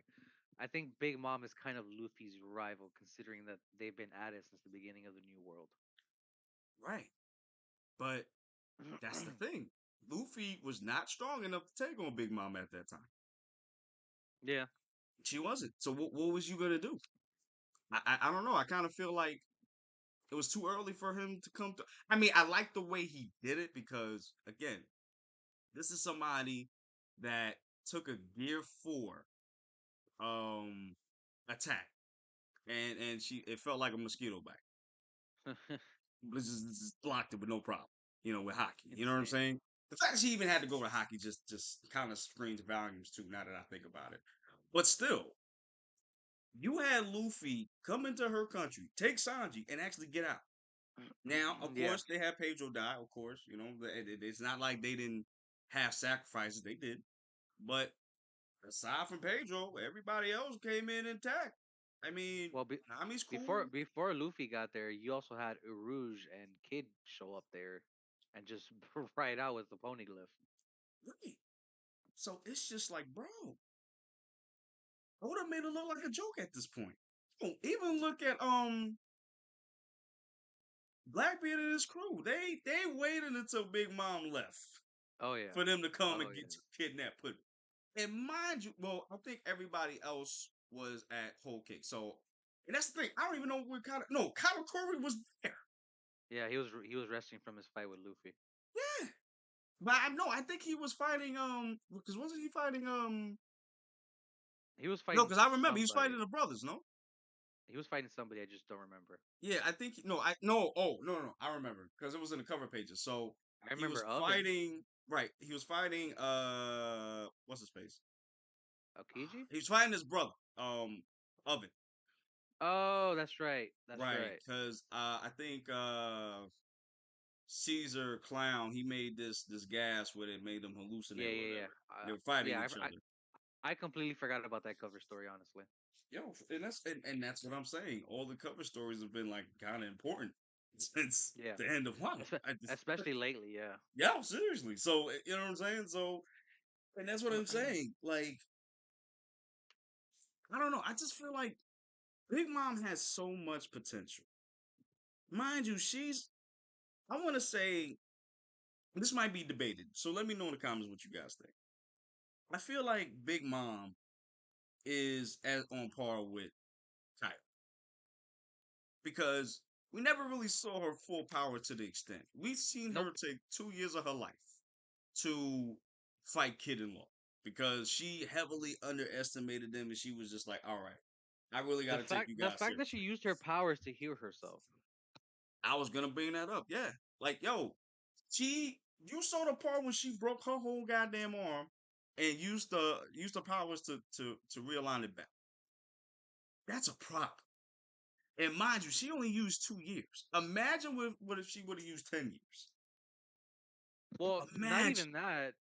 I think Big Mom is kind of Luffy's rival, considering that they've been at it since the beginning of the New World. Right. But that's the thing. Luffy was not strong enough to take on Big Mom at that time. Yeah. She wasn't. So what was you gonna do? I don't know. I kind of feel like it was too early for him to come to. I mean, I like the way he did it because again, this is somebody that took a Gear 4 um attack and she it felt like a mosquito bite. Just blocked it with no problem. With hockey. You know what I'm Insane. saying? The fact that she even had to go to hockey just kind of screams volumes too. Now that I think about it, but still, you had Luffy come into her country, take Sanji, and actually get out. Now, of Yeah. course, they had Pedro die. Of course, it's not like they didn't have sacrifices. They did, but aside from Pedro, everybody else came in intact. I mean, Well, Nami's before cool, before Luffy got there, you also had Uruj and Kid show up there, and just ride out with the poneglyph. right? So it's just like, bro, Oda made it look like a joke at this point. Even look at Blackbeard and his crew. They waited until Big Mom left Oh yeah. for them to come Oh and get yeah. kidnapped. Put and mind you, well, I think everybody else was at Whole Cake. So, and that's the thing. I don't even know where Katakuri was there. Yeah, he was resting from his fight with Luffy. Yeah, but I know. I think he was fighting. Because wasn't he fighting? He was No, fighting because I remember he was fighting somebody. the brothers. No. He was fighting somebody. I just don't remember. Yeah, I think no. I no. Oh no, no, no. I remember because it was in the cover pages. So I he was remember Oven. fighting. Right. He was fighting. What's his face? Okiji. He was fighting his brother. Oven. Oh, that's right. That's Right. right. Because I think Caesar Clown, he made this gas where it made them Yeah, hallucinate or yeah, yeah. whatever. They were fighting Yeah. each other. I completely forgot about that cover story. Honestly. Yo, and that's what I'm saying. All the cover stories have been like kind of important since Yeah. the end of Wano. I just, Especially lately. Yeah. yeah, seriously. So you know what I'm saying. So, and that's what I'm saying. Like, I don't know. I just feel like Big Mom has so much potential. Mind you, she's. I want to say this might be debated. So let me know in the comments what you guys think. I feel like Big Mom. is as on par with Kyle because we never really saw her full power to the extent. We've seen her Nope. take 2 years of her life to fight Kid in Law because she heavily underestimated them and she was just like, all right, I really got The to take fact you the guys fact that she seriously. used her powers to heal herself. I was gonna bring that up. Yeah, like yo, you saw the part when she broke her whole goddamn arm and used the powers to realign it back. That's a prop. And mind you, she only used 2 years. Imagine what if she would have used 10 years. Well, not Imagine. even that.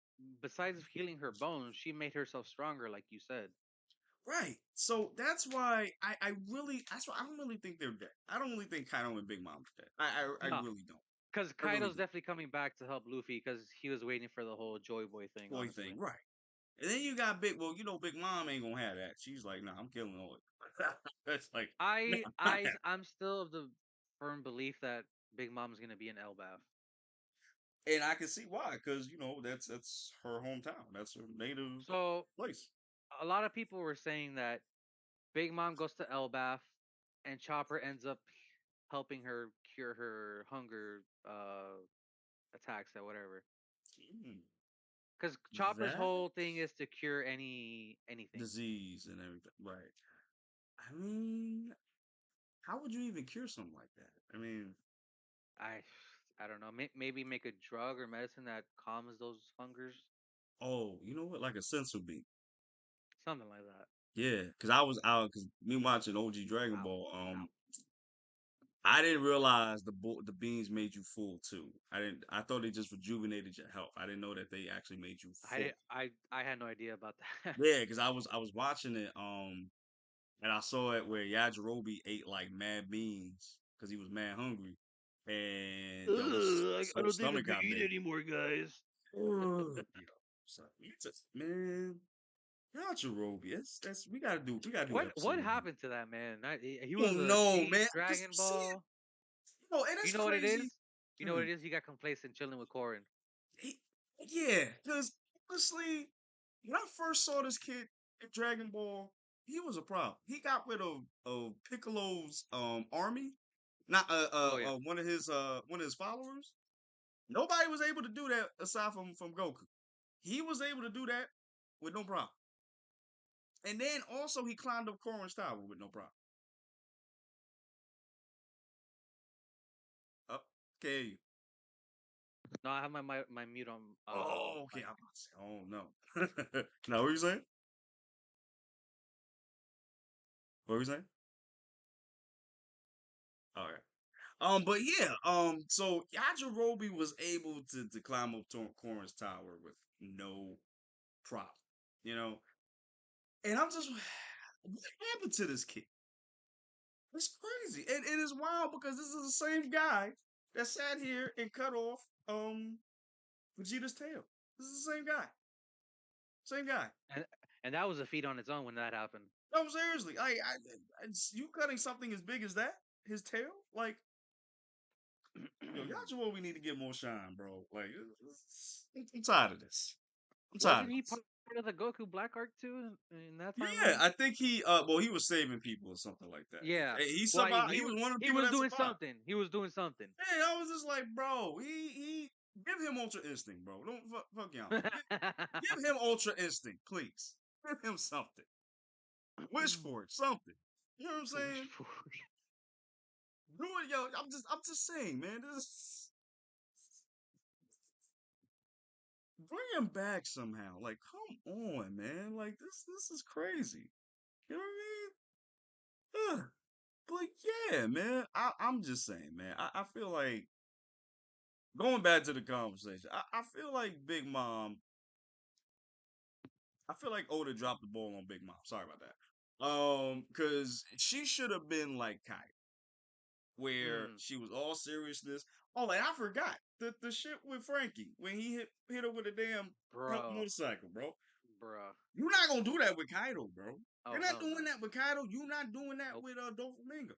Besides healing her bones, she made herself stronger, like you said. Right. So that's why I really that's why I don't really think they're dead. I don't really think Kaido and Big Mom are dead. I No, really don't. because I really Kaido's don't. definitely coming back to help Luffy because he was waiting for the whole Joy Boy thing. Boy Honestly, thing, right. And then you got Big well, Big Mom ain't gonna have that. She's like, nah, I'm killing all it. That's like, nah, I'm still of the firm belief that Big Mom's gonna be an Elbaf. and I can see why, because that's her hometown. That's her native So place. a lot of people were saying that Big Mom goes to Elbaf, and Chopper ends up helping her cure her hunger attacks or whatever. Mm, Because Chopper's that whole thing is to cure anything. disease and everything. Right. I mean, how would you even cure something like that? I mean, I I don't know. Maybe make a drug or medicine that calms those hungers, oh, you know what? Like a sensu bean. something like that. Yeah, because I was out because me watching OG Dragon Ow, Ball. ow. I didn't realize the beans made you full too. I thought they just rejuvenated your health. I didn't know that they actually made you full. I had no idea about that. Yeah, because I was watching it and I saw it where Yajirobe ate like mad beans because he was mad hungry, and yo his I whole don't think I stomach can got eat big. anymore, guys. Ugh, yo, so, man, Yajirobe, that's we gotta do What episode on him. happened to that man? He Oh was a no, cheap man, because Dragon see, Ball. and You it's know what it is? crazy. You know what Hmm. it is? He got complacent chilling with Corin. He, yeah, because honestly, when I first saw this kid in Dragon Ball, he was a problem. He got rid of Piccolo's army, not Oh yeah. one of his followers. Nobody was able to do that aside from Goku. He was able to do that with no problem. And then also he climbed up Korin's tower with no problem. Up, okay. No, I have my mute on Oh, okay. mic. I'm about to say, oh no. Now, what are you saying? What were you saying? All right. But yeah, so Yajirobe was able to climb up to Korin's tower with no problem, you know. And I'm just, what happened to this kid? It's crazy, and it is wild because this is the same guy that sat here and cut off Vegeta's tail. This is the same guy. And and that was a feat on its own when that happened. No, seriously, you cutting something as big as that, his tail, like yo, Yajirobe need to get more shine, bro. Like, I'm tired of this. I'm tired Wasn't of he this. part of the Goku Black Arc too in that Yeah, timeline? I think he was saving people or something like that. Yeah. He Well, survived. He was one of the he people was that doing survived. something. He was doing something. Hey, I was just like, bro, he give him Ultra Instinct, bro. Don't fuck Yamcha. Give him Ultra Instinct, please. Give him something. Wish for it, something. You know what I'm Wish saying? for Do it, yo. I'm just saying, man. Bring him back somehow. Like, come on, man. Like this is crazy. You know what I mean? Ugh. But yeah, man. I'm just saying, man. I feel like going back to the conversation. I feel like Big Mom. I feel like Oda dropped the ball on Big Mom. Sorry about that. Because she should have been like Kai, where mm, she was all seriousness. Oh, and I forgot the shit with Frankie when he hit her with a damn bro, motorcycle, bro. bro. You're not gonna do that with Kaido, bro. You're Oh not hell doing no. that with Kaido. You're not doing that Nope. with Doflamingo.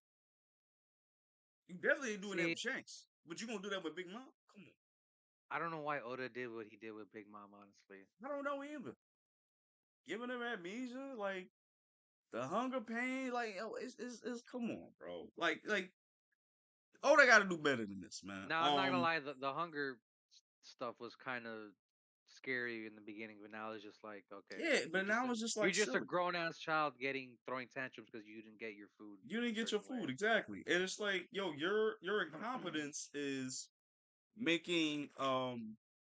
You definitely ain't doing that See, with Shanks. But you gonna do that with Big Mom? Come on. I don't know why Oda did what he did with Big Mom. Honestly, I don't know either. Giving her amnesia, like The hunger pain, like yo, it's come on, bro. Oh, they gotta do better than this, man. Now I'm not gonna lie, the hunger stuff was kind of scary in the beginning, but now it's just like okay, Yeah, but now it's just you're like just a silly. grown ass child throwing tantrums because you didn't get your food You a didn't get your certain way. food exactly, and it's like, yo, your incompetence is making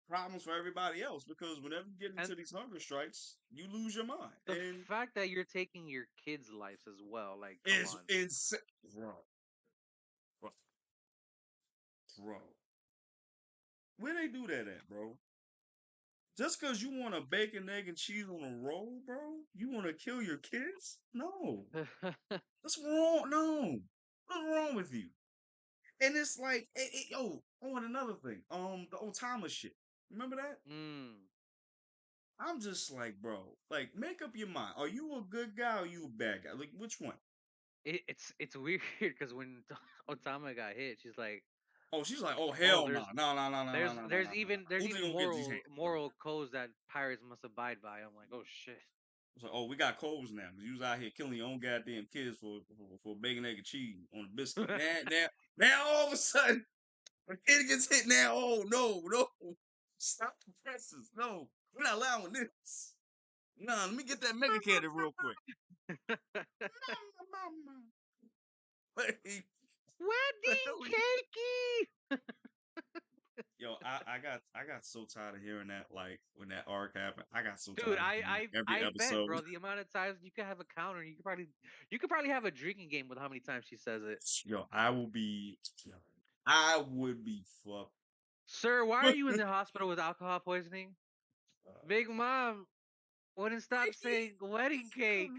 problems for everybody else because whenever you get And into these hunger strikes, you lose your mind, the and fact that you're taking your kids' lives as well, like come it's on. insane, bro, bro, bro. Where they do that at, bro? Just because you want a bacon, egg, and cheese on a roll, bro, you want to kill your kids? No, what's wrong? No, what's wrong with you? And it's like, yo, on another thing, the Otama shit. Remember that? mm. I'm just like, bro, like, make up your mind. Are you a good guy or you a bad guy? Like, which one? It's weird because when Otama got hit, she's like, Oh, she's like, oh oh, hell no, no, no, no, no, no, no, no, no, no. there's Who's he even gonna get these hands from? moral codes that pirates must abide by. I'm like, oh shit. It's like, oh, we got codes now. You was out here killing your own goddamn kids for bacon, egg, and cheese on a biscuit. Now, all of a sudden, a kid gets hit. Now, oh no, no, stop the presses. No, we're not allowing this. Nah, let me get that mega candy real quick. Like, the hell Wedding we- cakey. Yo, I got so tired of hearing that. Like when that arc happened, I got so Dude, tired of hearing that every I bet, episode. bro, the amount of times you could have a counter, you could probably have a drinking game with how many times she says it. Yo, I would be fucked. Sir, why are you in the hospital with alcohol poisoning? Big Mom wouldn't stop saying wedding cake.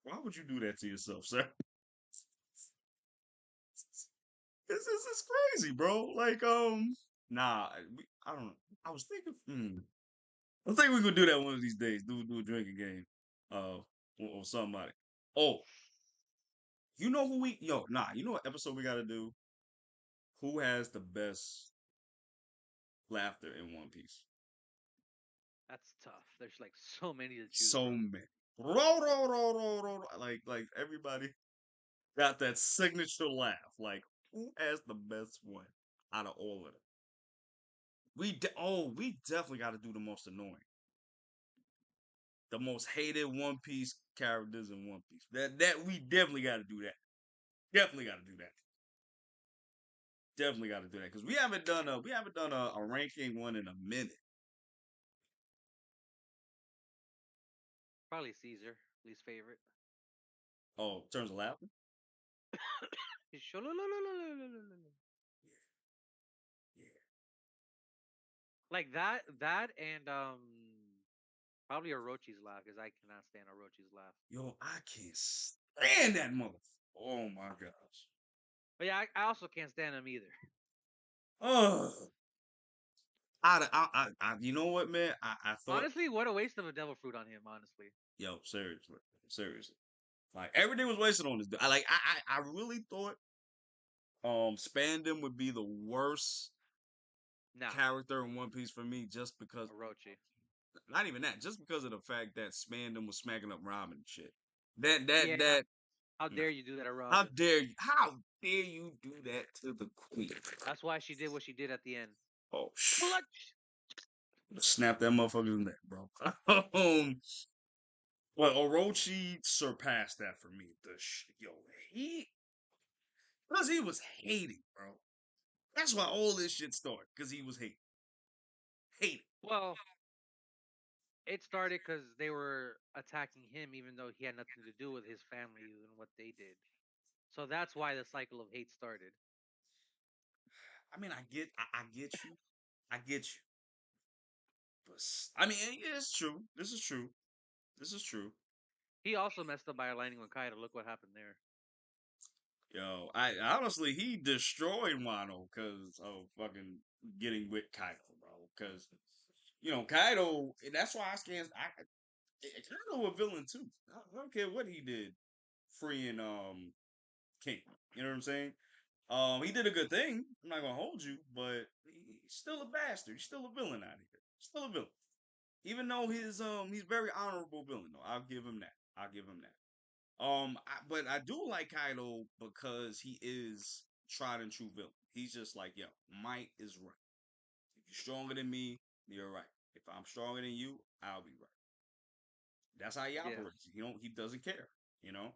Why would you do that to yourself, sir? This is crazy, bro. Like, nah, I don't know. I was thinking, I think we could do that one of these days. Do a drinking game, or somebody. Oh, you know who we? Yo, nah, you know what episode we got to do? Who has the best laughter in One Piece? That's tough. There's like so many to choose So from. many. Ro. Like everybody got that signature laugh. Like who has the best one out of all of them? We definitely got to do the most annoying, the most hated One Piece characters in One Piece. That we definitely got to do that. Definitely got to do that. Definitely got to do that because we haven't done a ranking one in a minute. Probably Caesar, least favorite. Oh, in terms of laughter. Yeah, yeah. Like that and probably Orochi's laugh because I cannot stand Orochi's laugh. Yo, I can't stand that mother. Oh my gosh. But yeah, I also can't stand him either. Oh, you know what, man? I thought, Honestly, what a waste of a devil fruit on him. Honestly, yo, seriously, like everything was wasted on this. I really thought, Spandam would be the worst nah, character in One Piece for me, just because, Orochi. not even that, just because of the fact that Spandam was smacking up Robin and shit. That that Yeah, that. how Nah. dare you do that to How Robin? dare you? How dare you do that to the queen? That's why she did what she did at the end. Oh, Clutch. snap that motherfucker's neck, bro. um, well, Orochi surpassed that for me. Yo, he because he was hating, bro. That's why all this shit started because he was hating. Well, it started because they were attacking him, even though he had nothing to do with his family and what they did. So that's why the cycle of hate started. I mean, I get you, I get you. But I mean, it's true. This is true. This is true. He also messed up by aligning with Kaido. Look what happened there. Yo, I honestly he destroyed Wano because of fucking getting with Kaido, bro. Because Kaido. That's why I can't. Kaido a villain too. I don't care what he did, freeing King. You know what I'm saying? He did a good thing. I'm not gonna hold you, but he's still a bastard. He's still a villain out here. Still a villain. Even though he's very honorable villain though. I'll give him that. I'll give him that. But I do like Kaido because he is tried and true villain. He's just like, yo, might is right. If you're stronger than me, you're right. If I'm stronger than you, I'll be right. That's how he Yeah. operates. He doesn't care. You know.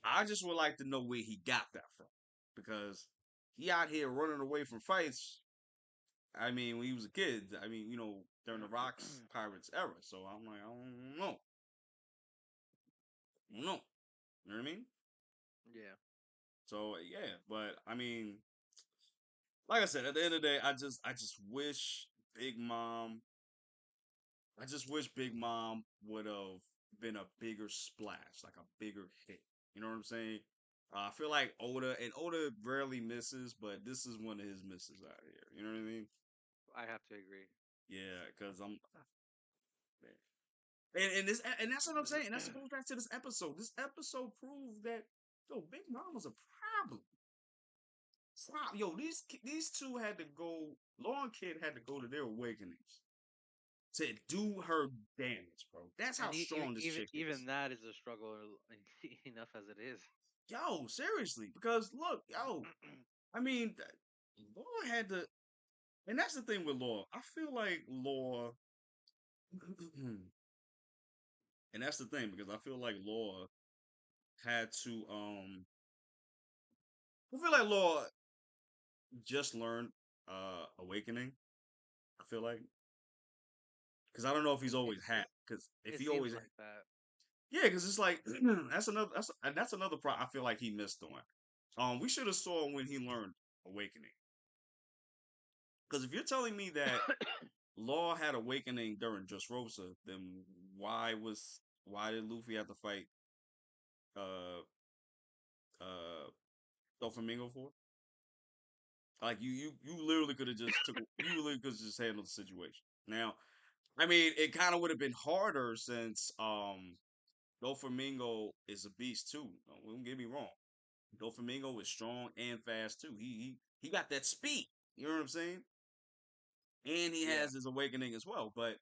I just would like to know where he got that from because he out here running away from fights. I mean, when he was a kid, I mean, during the Rocks Pirates era. So I'm like, I don't know. I don't know. You know what I mean? Yeah. So yeah, but I mean, like I said, at the end of the day, I just wish Big Mom I just wish Big Mom would have been a bigger splash, like a bigger hit. You know what I'm saying? I feel like Oda rarely misses, but this is one of his misses out here. You know what I mean? I have to agree. Yeah, because I'm man. And that's what I'm saying. And that's what goes back to this episode. This episode proved that Big Mom was a problem. Yo, these two had to go. Law and Kid had to go to their awakenings to do her damage, bro. That's how And strong this chick is. even that is a struggle enough as it is. Yo, seriously, because look, yo, I mean, Law had to, and that's the thing with Law. I feel like Law, and that's the thing because I feel like Law had to, I feel like Law just learned Awakening. I feel like because I don't know if he's It, always had it because if it he seems always like that. yeah, because it's like that's another pro I feel like he missed on. We should have saw when he learned Awakening because if you're telling me that Law had awakening during Dressrosa, then why did Luffy have to fight uh uh Doflamingo for? Like you literally could have just took you literally could have just handled the situation. Now, I mean, it kind of would have been harder since Doflamingo is a beast too. Don't get me wrong. Doflamingo is strong and fast too. He got that speed. You know what I'm saying? And he Yeah. has his awakening as well. But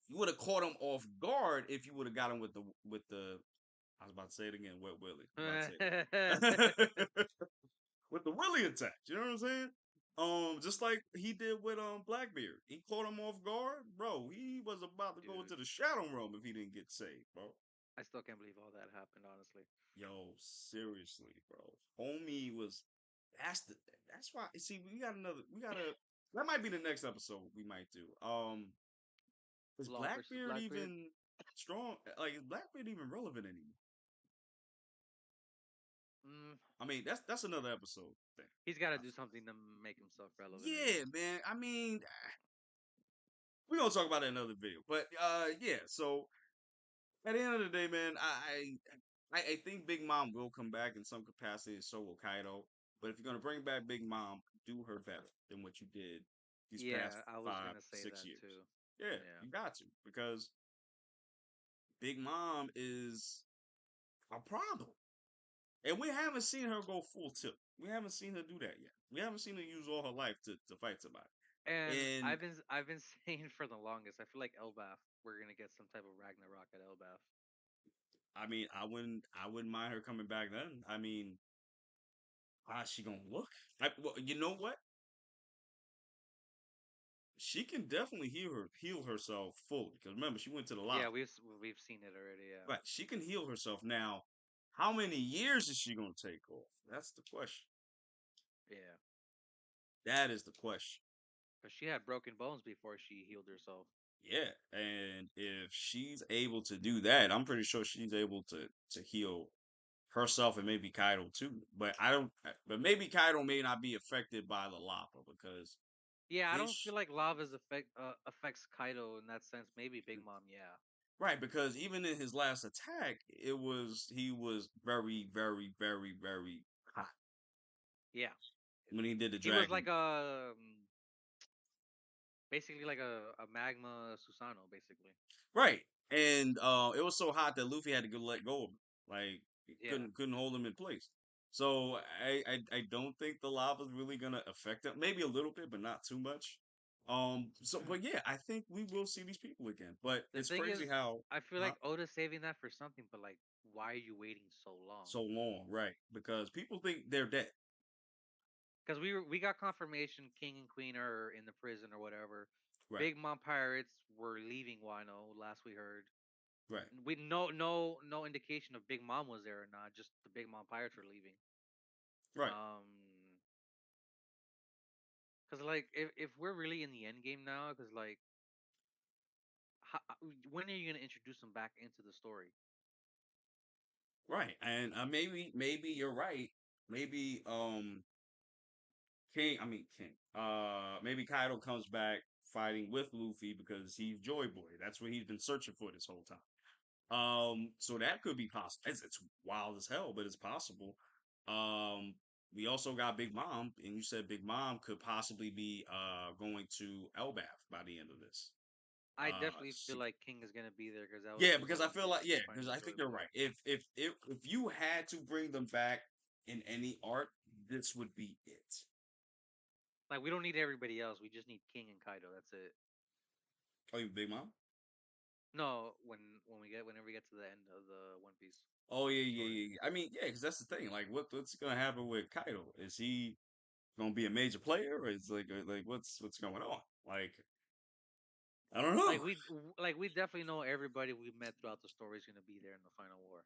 you would have caught him off guard if you would have got him with the. I was about to say it again. Wet Willie. I was about to say it. With the Willie attack. You know what I'm saying? Just like he did with Blackbeard. He caught him off guard, bro. He was about to go Dude, into the Shadow Realm if he didn't get saved, bro. I still can't believe all that happened. Honestly, Yo, seriously, bro. Homie was. That's the. That's why. See, we got another. We got a. That might be the next episode we might do. Is Law versus Blackbeard Blackbeard. even strong? Like, is Blackbeard even relevant anymore? Mm, I mean, that's another episode thing. he's got to I do something to make himself relevant, I Yeah, guess. man. I mean, we're gonna talk about it in another video. But yeah. So at the end of the day, man, I think Big Mom will come back in some capacity, and so will Kaido. But if you're gonna bring back Big Mom, do her better than what you did these past Yeah, I was five, gonna say 6 years. that too. Yeah, Yeah. you got to because Big Mom is a problem. And we haven't seen her go full tilt. We haven't seen her do that yet. We haven't seen her use all her life to fight somebody. And And I've been saying for the longest, I feel like Elbaf, we're gonna get some type of Ragnarok at Elbaf. I mean, I wouldn't mind her coming back then. I mean, how's she gonna look? Well, you know what? She can definitely heal herself fully. Because remember, she went to the Yeah, lava. we've seen it already. Yeah. Right, she can heal herself. Now, how many years is she gonna take off? That's the question. Yeah. That is the question. Because she had broken bones before she healed herself. Yeah, and if she's able to do that, I'm pretty sure she's able to heal herself and maybe Kaido too. But I don't. But maybe Kaido may not be affected by the lava because Yeah, I don't his feel like lava's affects Kaido in that sense. Maybe Big Mom, yeah. right because even in his last attack, he was very very very very hot Yeah. when he did the He was dragon. like basically like a magma Susano, basically. Right, and it was so hot that Luffy had to go let go of him. Like he Yeah. couldn't hold him in place. So I don't think the lava's really gonna affect him. Maybe a little bit, but not too much. So, but yeah, I think we will see these people again. But The it's thing crazy is, how, I feel huh, like Oda's saving that for something, but like, why are you waiting so long? so long, right? Because people think they're dead, Because we got confirmation King and Queen are in the prison or whatever. right? Big Mom pirates were leaving Wino. Last we heard, Right, we no indication of Big Mom was there or not. Just the Big Mom pirates were leaving. right, Um, because like if we're really in the end game now, because like how, when are you gonna introduce them back into the story? right. And maybe you're right. Maybe King, I mean King. Maybe Kaido comes back fighting with Luffy because he's Joy Boy. That's what he's been searching for this whole time. So that could be possible. It's wild as hell, but it's possible. Um, we also got Big Mom, and you said Big Mom could possibly be going to Elbath by the end of this. I definitely feel She, like King is gonna be there because that was yeah, his because whole I feel like intention yeah, of finding because the I think Joy you're Boy. right. If you had to bring them back in any arc, this would be it. Like we don't need everybody else. We just need King and Kaido. That's it. Oh, you Big Mom? No, whenever we get to the end of the One Piece Oh yeah, yeah, story, yeah, yeah. I mean, yeah, because that's the thing. Like, what's gonna happen with Kaido? Is he gonna be a major player, or is like what's going on? Like, I don't like know. we definitely know everybody we met throughout the story is gonna be there in the final war.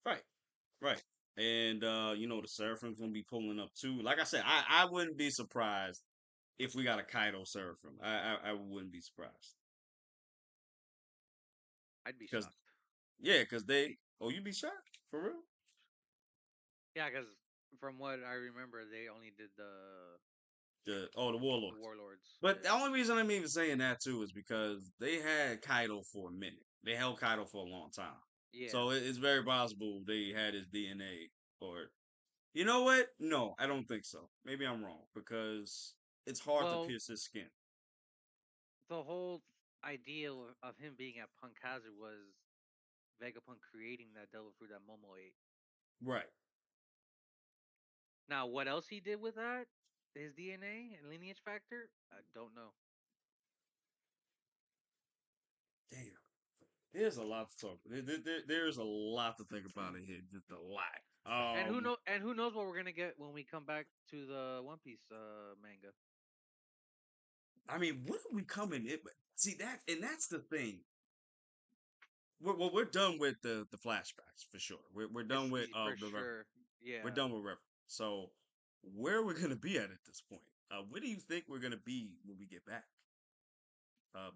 Right, right. And the Seraphim's gonna be pulling up too. Like I said, I wouldn't be surprised if we got a Kaido Seraphim. I wouldn't be surprised I'd be because shocked. yeah, because they. Oh, you be shocked for real? Yeah, because from what I remember, they only did The the Warlords. warlords. But the Yeah, only reason I'm even saying that too is because they had Kaido for a minute. They held Kaido for a long time. yeah. So it's very possible they had his DNA. Or you know what? No, I don't think so. Maybe I'm wrong because it's hard to Well, pierce his skin. the whole idea of him being at Punk Hazard was Vegapunk creating that devil fruit that Momo ate. Right. Now, what else he did with that, his DNA and lineage factor, I don't know. Damn. There's a lot to talk. There's a lot to think about in here. Just a lot. And who knows what we're gonna get when we come back to the One Piece manga. I mean, what are we coming in? See that, and that's the thing. We're done with the flashbacks for sure. We're done with For the sure. we're Yeah. done with Reverend. So where we're gonna be at this point? Where do you think we're gonna be when we get back?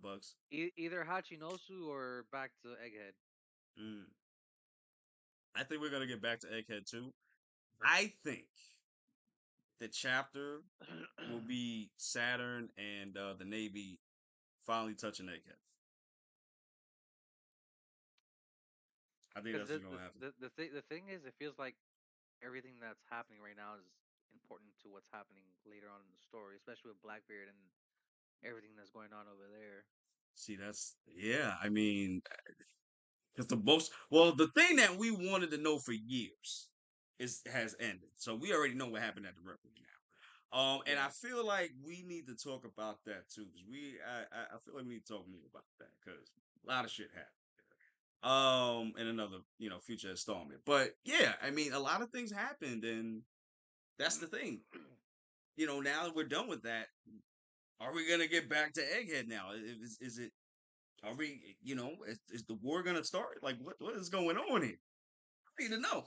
Bugs. Either Hachinosu or back to Egghead. Mm. I think we're gonna get back to Egghead too. I think the chapter will be Saturn and the Navy finally touching Egghead. I think Because that's what's gonna happen. the thing is, it feels like everything that's happening right now is important to what's happening later on in the story, especially with Blackbeard and everything that's going on over there. See, that's yeah. I mean, because the thing that we wanted to know for years is has ended. So we already know what happened at the record now. And I Yeah. feel like we need to talk about that too, because I feel like we need to talk more about that because a lot of shit happened. In another future installment. But yeah, I mean, a lot of things happened, and that's the thing. Now that we're done with that, are we gonna get back to Egghead now? Is it? Are we? Is the war gonna start? Like, what is going on here? I need to know.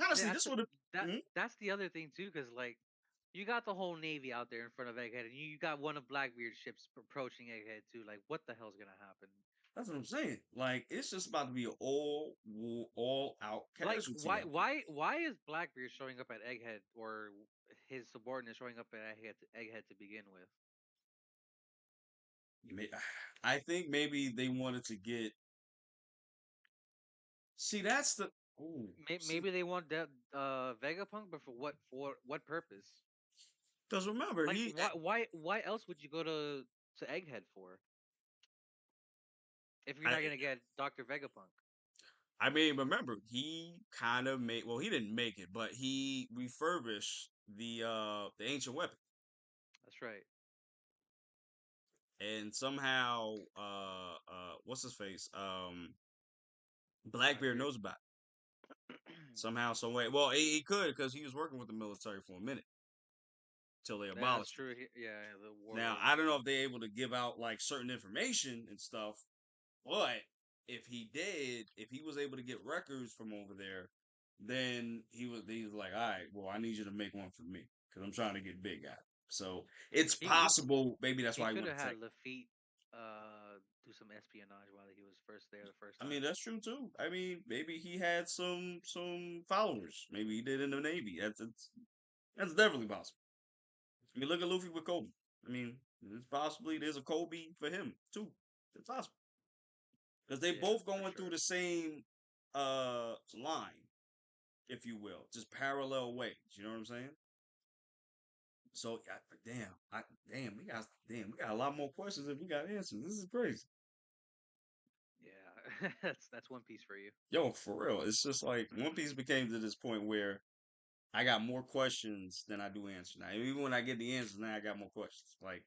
Honestly, That's this the, would have. that that's the other thing too, because like you got the whole navy out there in front of Egghead, and you got one of Blackbeard's ships approaching Egghead too. Like, what the hell's gonna happen? That's what I'm saying. Like, it's just about to be an all out Like, casualty out there. why is Blackbeard showing up at Egghead, or his subordinate showing up at Egghead to begin with? I think maybe they wanted to get. See, that's the. Ooh, see, Maybe they want that Vegapunk, but for what purpose? because remember Like, why else would you go to Egghead for if you're I, not gonna get Doctor Vegapunk? I mean, remember he kind of made. Well, he didn't make it, but he refurbished the ancient weapon. That's right. and somehow what's his face? Blackbeard Blackbeard. knows about it. Somehow, some way. Well, he could because he was working with the military for a minute till they Yeah, that's abolished it. true. Yeah, the Now, warlord. I don't know if they're able to give out like certain information and stuff, but if he was able to get records from over there, then he was like, all right, well, I need you to make one for me because I'm trying to get big at it. So it's He possible. Maybe that's he why he could want have to take. had Lafitte do some espionage while he was first there the first I mean, time. that's true too. I mean, maybe he had some followers. Maybe he did in the Navy. That's definitely possible. I mean, look at Luffy with Kobe. I mean, it's possibly there's a Kobe for him too. It's possible because they Yeah, both for going through sure. the same line, if you will, just parallel ways. You know what I'm saying? So we got a lot more questions if we got answers. This is crazy. Yeah, that's One Piece for you. Yo, for real, it's just like One Piece became to this point where I got more questions than I do answers now. Even when I get the answers now, I got more questions. Like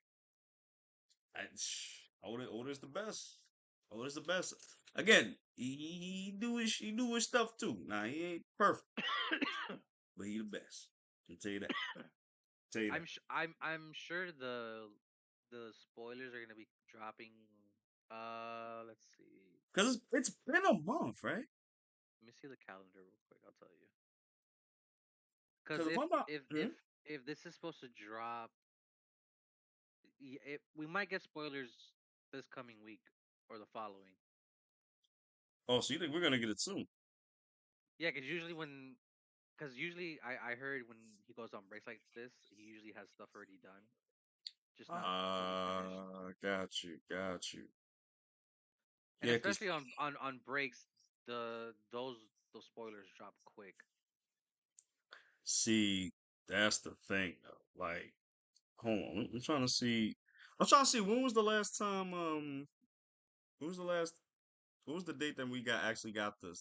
Oda's the best. Oda's the best. Again, he do his stuff too. Now he ain't perfect, but he the best. I'll tell you that. Tell you that. I'm sure the spoilers are gonna be dropping. Let's see. Cause it's been a month, right? Let me see the calendar real quick. I'll tell you. Because Cause if I'm not, if this is supposed to drop, we might get spoilers this coming week or the following. oh, so you think we're gonna get it soon? Yeah, because usually I heard when he goes on breaks like this, he usually has stuff already done, just not fully finished. Got you. And Yeah, cause especially on breaks, those spoilers drop quick. see, that's the thing though. Like, hold on, I'm trying to see. I'm trying to see when was the last time. When was the last? What was the date that we got the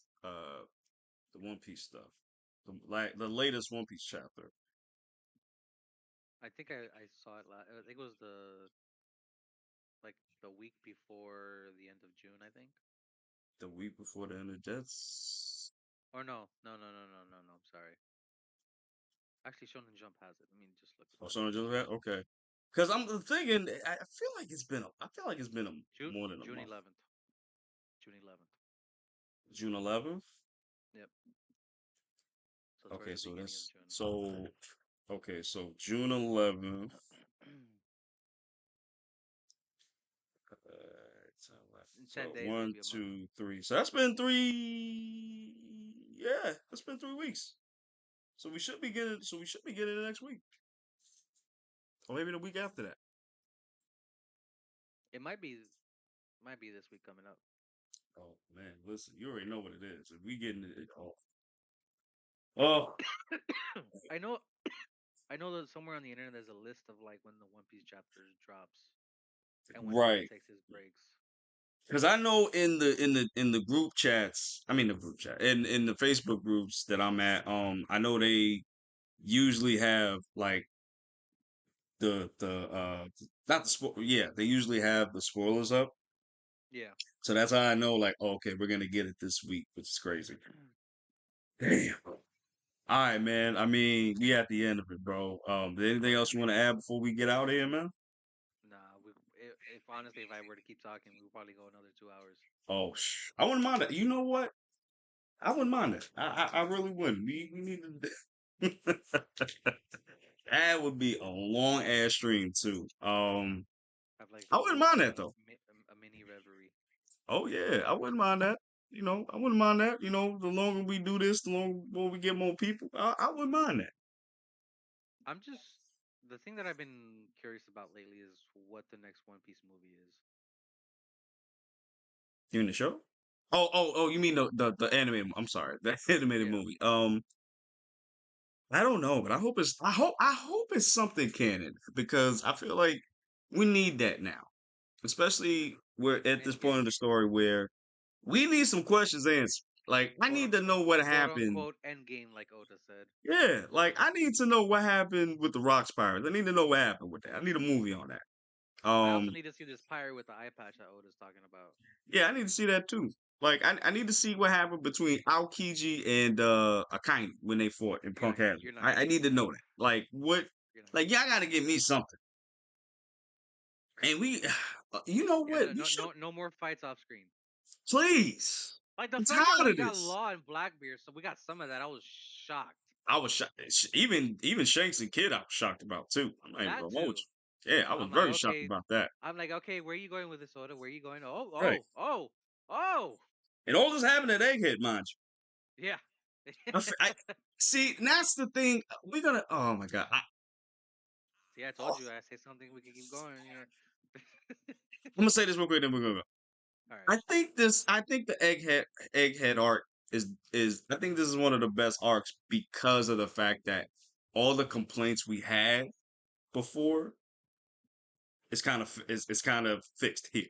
One Piece stuff? The latest One Piece chapter. I think I saw it last. I think it was the week before the end of June. I think. The week before the end of that's Or no. I'm sorry. Actually, Shonen Jump has it. Let me just oh, look so at it just too. that okay. Because I'm thinking, I feel like it's been June more than a June month. 11th. June 11th. June 11th. Yep. So towards Okay, the so beginning of that's June. so okay, so June 11th. In So 10 days, it'll one, be a month. 2, 3. So that's been 3. Yeah, that's been 3 weeks. So we should be getting. So we should be getting it next week, or maybe the week after that. It might be this week coming up. Oh man, listen, you already know what it is. If we getting it, oh, I know I know that somewhere on the internet there's a list of like when the One Piece chapters drops and when Oda right. takes his breaks. Because I know in the group chats, I mean the group chat in the Facebook groups that I'm at, I know they usually have like the not the yeah, they usually have the spoilers up. Yeah. So that's how I know like, oh, okay, we're gonna get it this week, which is crazy. Damn. All right, man. I mean, we at the end of it, bro. Oh Anything yeah. else you want to add before we get out of here, man? Nah, if honestly, if I were to keep talking, we would probably go another 2 hours. Oh, I wouldn't mind that. You know what? I wouldn't mind it. I really wouldn't. We need to. That would be a long ass stream too. Have like I a wouldn't little mind that though. a mini reverie. Oh yeah, I wouldn't mind that. I wouldn't mind that. The longer we do this, the longer we get more people. I wouldn't mind that. I'm just the thing that I've been curious about lately is what the next One Piece movie is. You in the show? Oh! You mean the anime? I'm sorry, the animated Yeah. movie. I don't know, but I hope it's something canon because I feel like we need that now, especially we're at this point Endgame. of the story where we need some questions answered. Like I Quote need un- to know what quote happened. unquote Endgame, like Oda said. Yeah, like I need to know what happened with the Rocks Pirates. I need to know what happened with that. I need a movie on that. I also Um, need to see this pirate with the eye patch that Oda's talking about. yeah, I need to see that too. Like, I need to see what happened between Aokiji and Akainu when they fought in You're Punk not. Hazard. You're not I gonna need get to that. know that. Like, what? You're not Like, gonna y'all get got to give me something. And we, you know that. Yeah, what? no, We no, should no, no more fights off screen. please. Like the I'm fact that tired we of got this. Law and Blackbeard, so we got some of that. I was shocked. I was shocked. Even Shanks and Kid, I was shocked about too. I'm not even That gonna hold too. you. Yeah, I was I'm like, very shocked okay. about that. I'm like, okay, where are you going with this Oda? Where are you going? Oh, Right. oh, oh, oh. And all this happened at Egghead, mind you. Yeah. I see. That's the thing. We're gonna. Oh my god. See, I told you. I say something, we can keep going. I'm gonna say this real quick, then we're gonna go. All right. I think the Egghead arc is. I think this is one of the best arcs because of the fact that all the complaints we had before is kind of fixed here.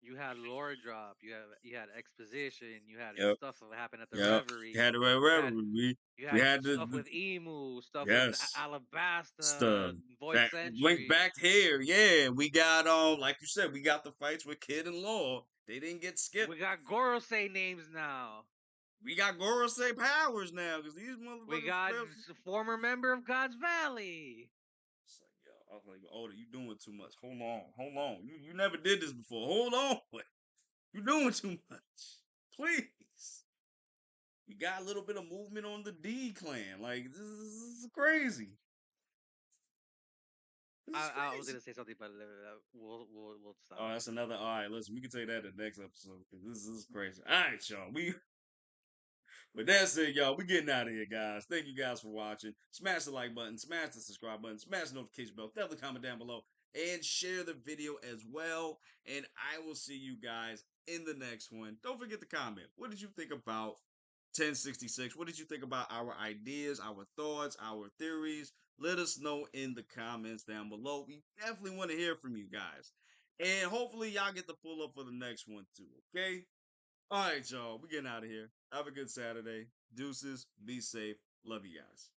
You had lore drop. You had exposition. You had Yep. stuff that happened at the Yep. You reverie. had the Red You had Reverie. you We had had stuff with Emu. Stuff with yes. Alabasta. Stuff Void back link Century. back here. Yeah, we got like you said, we got the fights with Kid and Law. They didn't get skipped. We got Gorosei names now. We got Gorosei powers now because these We motherfuckers. got former member of God's Valley. It's like, yo, I was like, Oda, you doing too much. Hold on. You never did this before. Hold on. You doing too much. Please. We got a little bit of movement on the D clan. Like this is crazy. This is I was crazy. gonna say something, but we'll stop Oh, it that's later. another. All right, listen, we can take that in the next episode because this is crazy. All right, y'all. But that's it, y'all. We getting out of here, guys. Thank you guys for watching. Smash the like button, smash the subscribe button, smash the notification bell. Definitely comment down below and share the video as well. And I will see you guys in the next one. Don't forget to comment. What did you think about 1066? What did you think about our ideas, our thoughts, our theories? Let us know in the comments down below. We definitely want to hear from you guys. And hopefully y'all get to pull up for the next one too, okay? All right, y'all. We getting out of here. Have a good Saturday. Deuces. Be safe. Love you guys.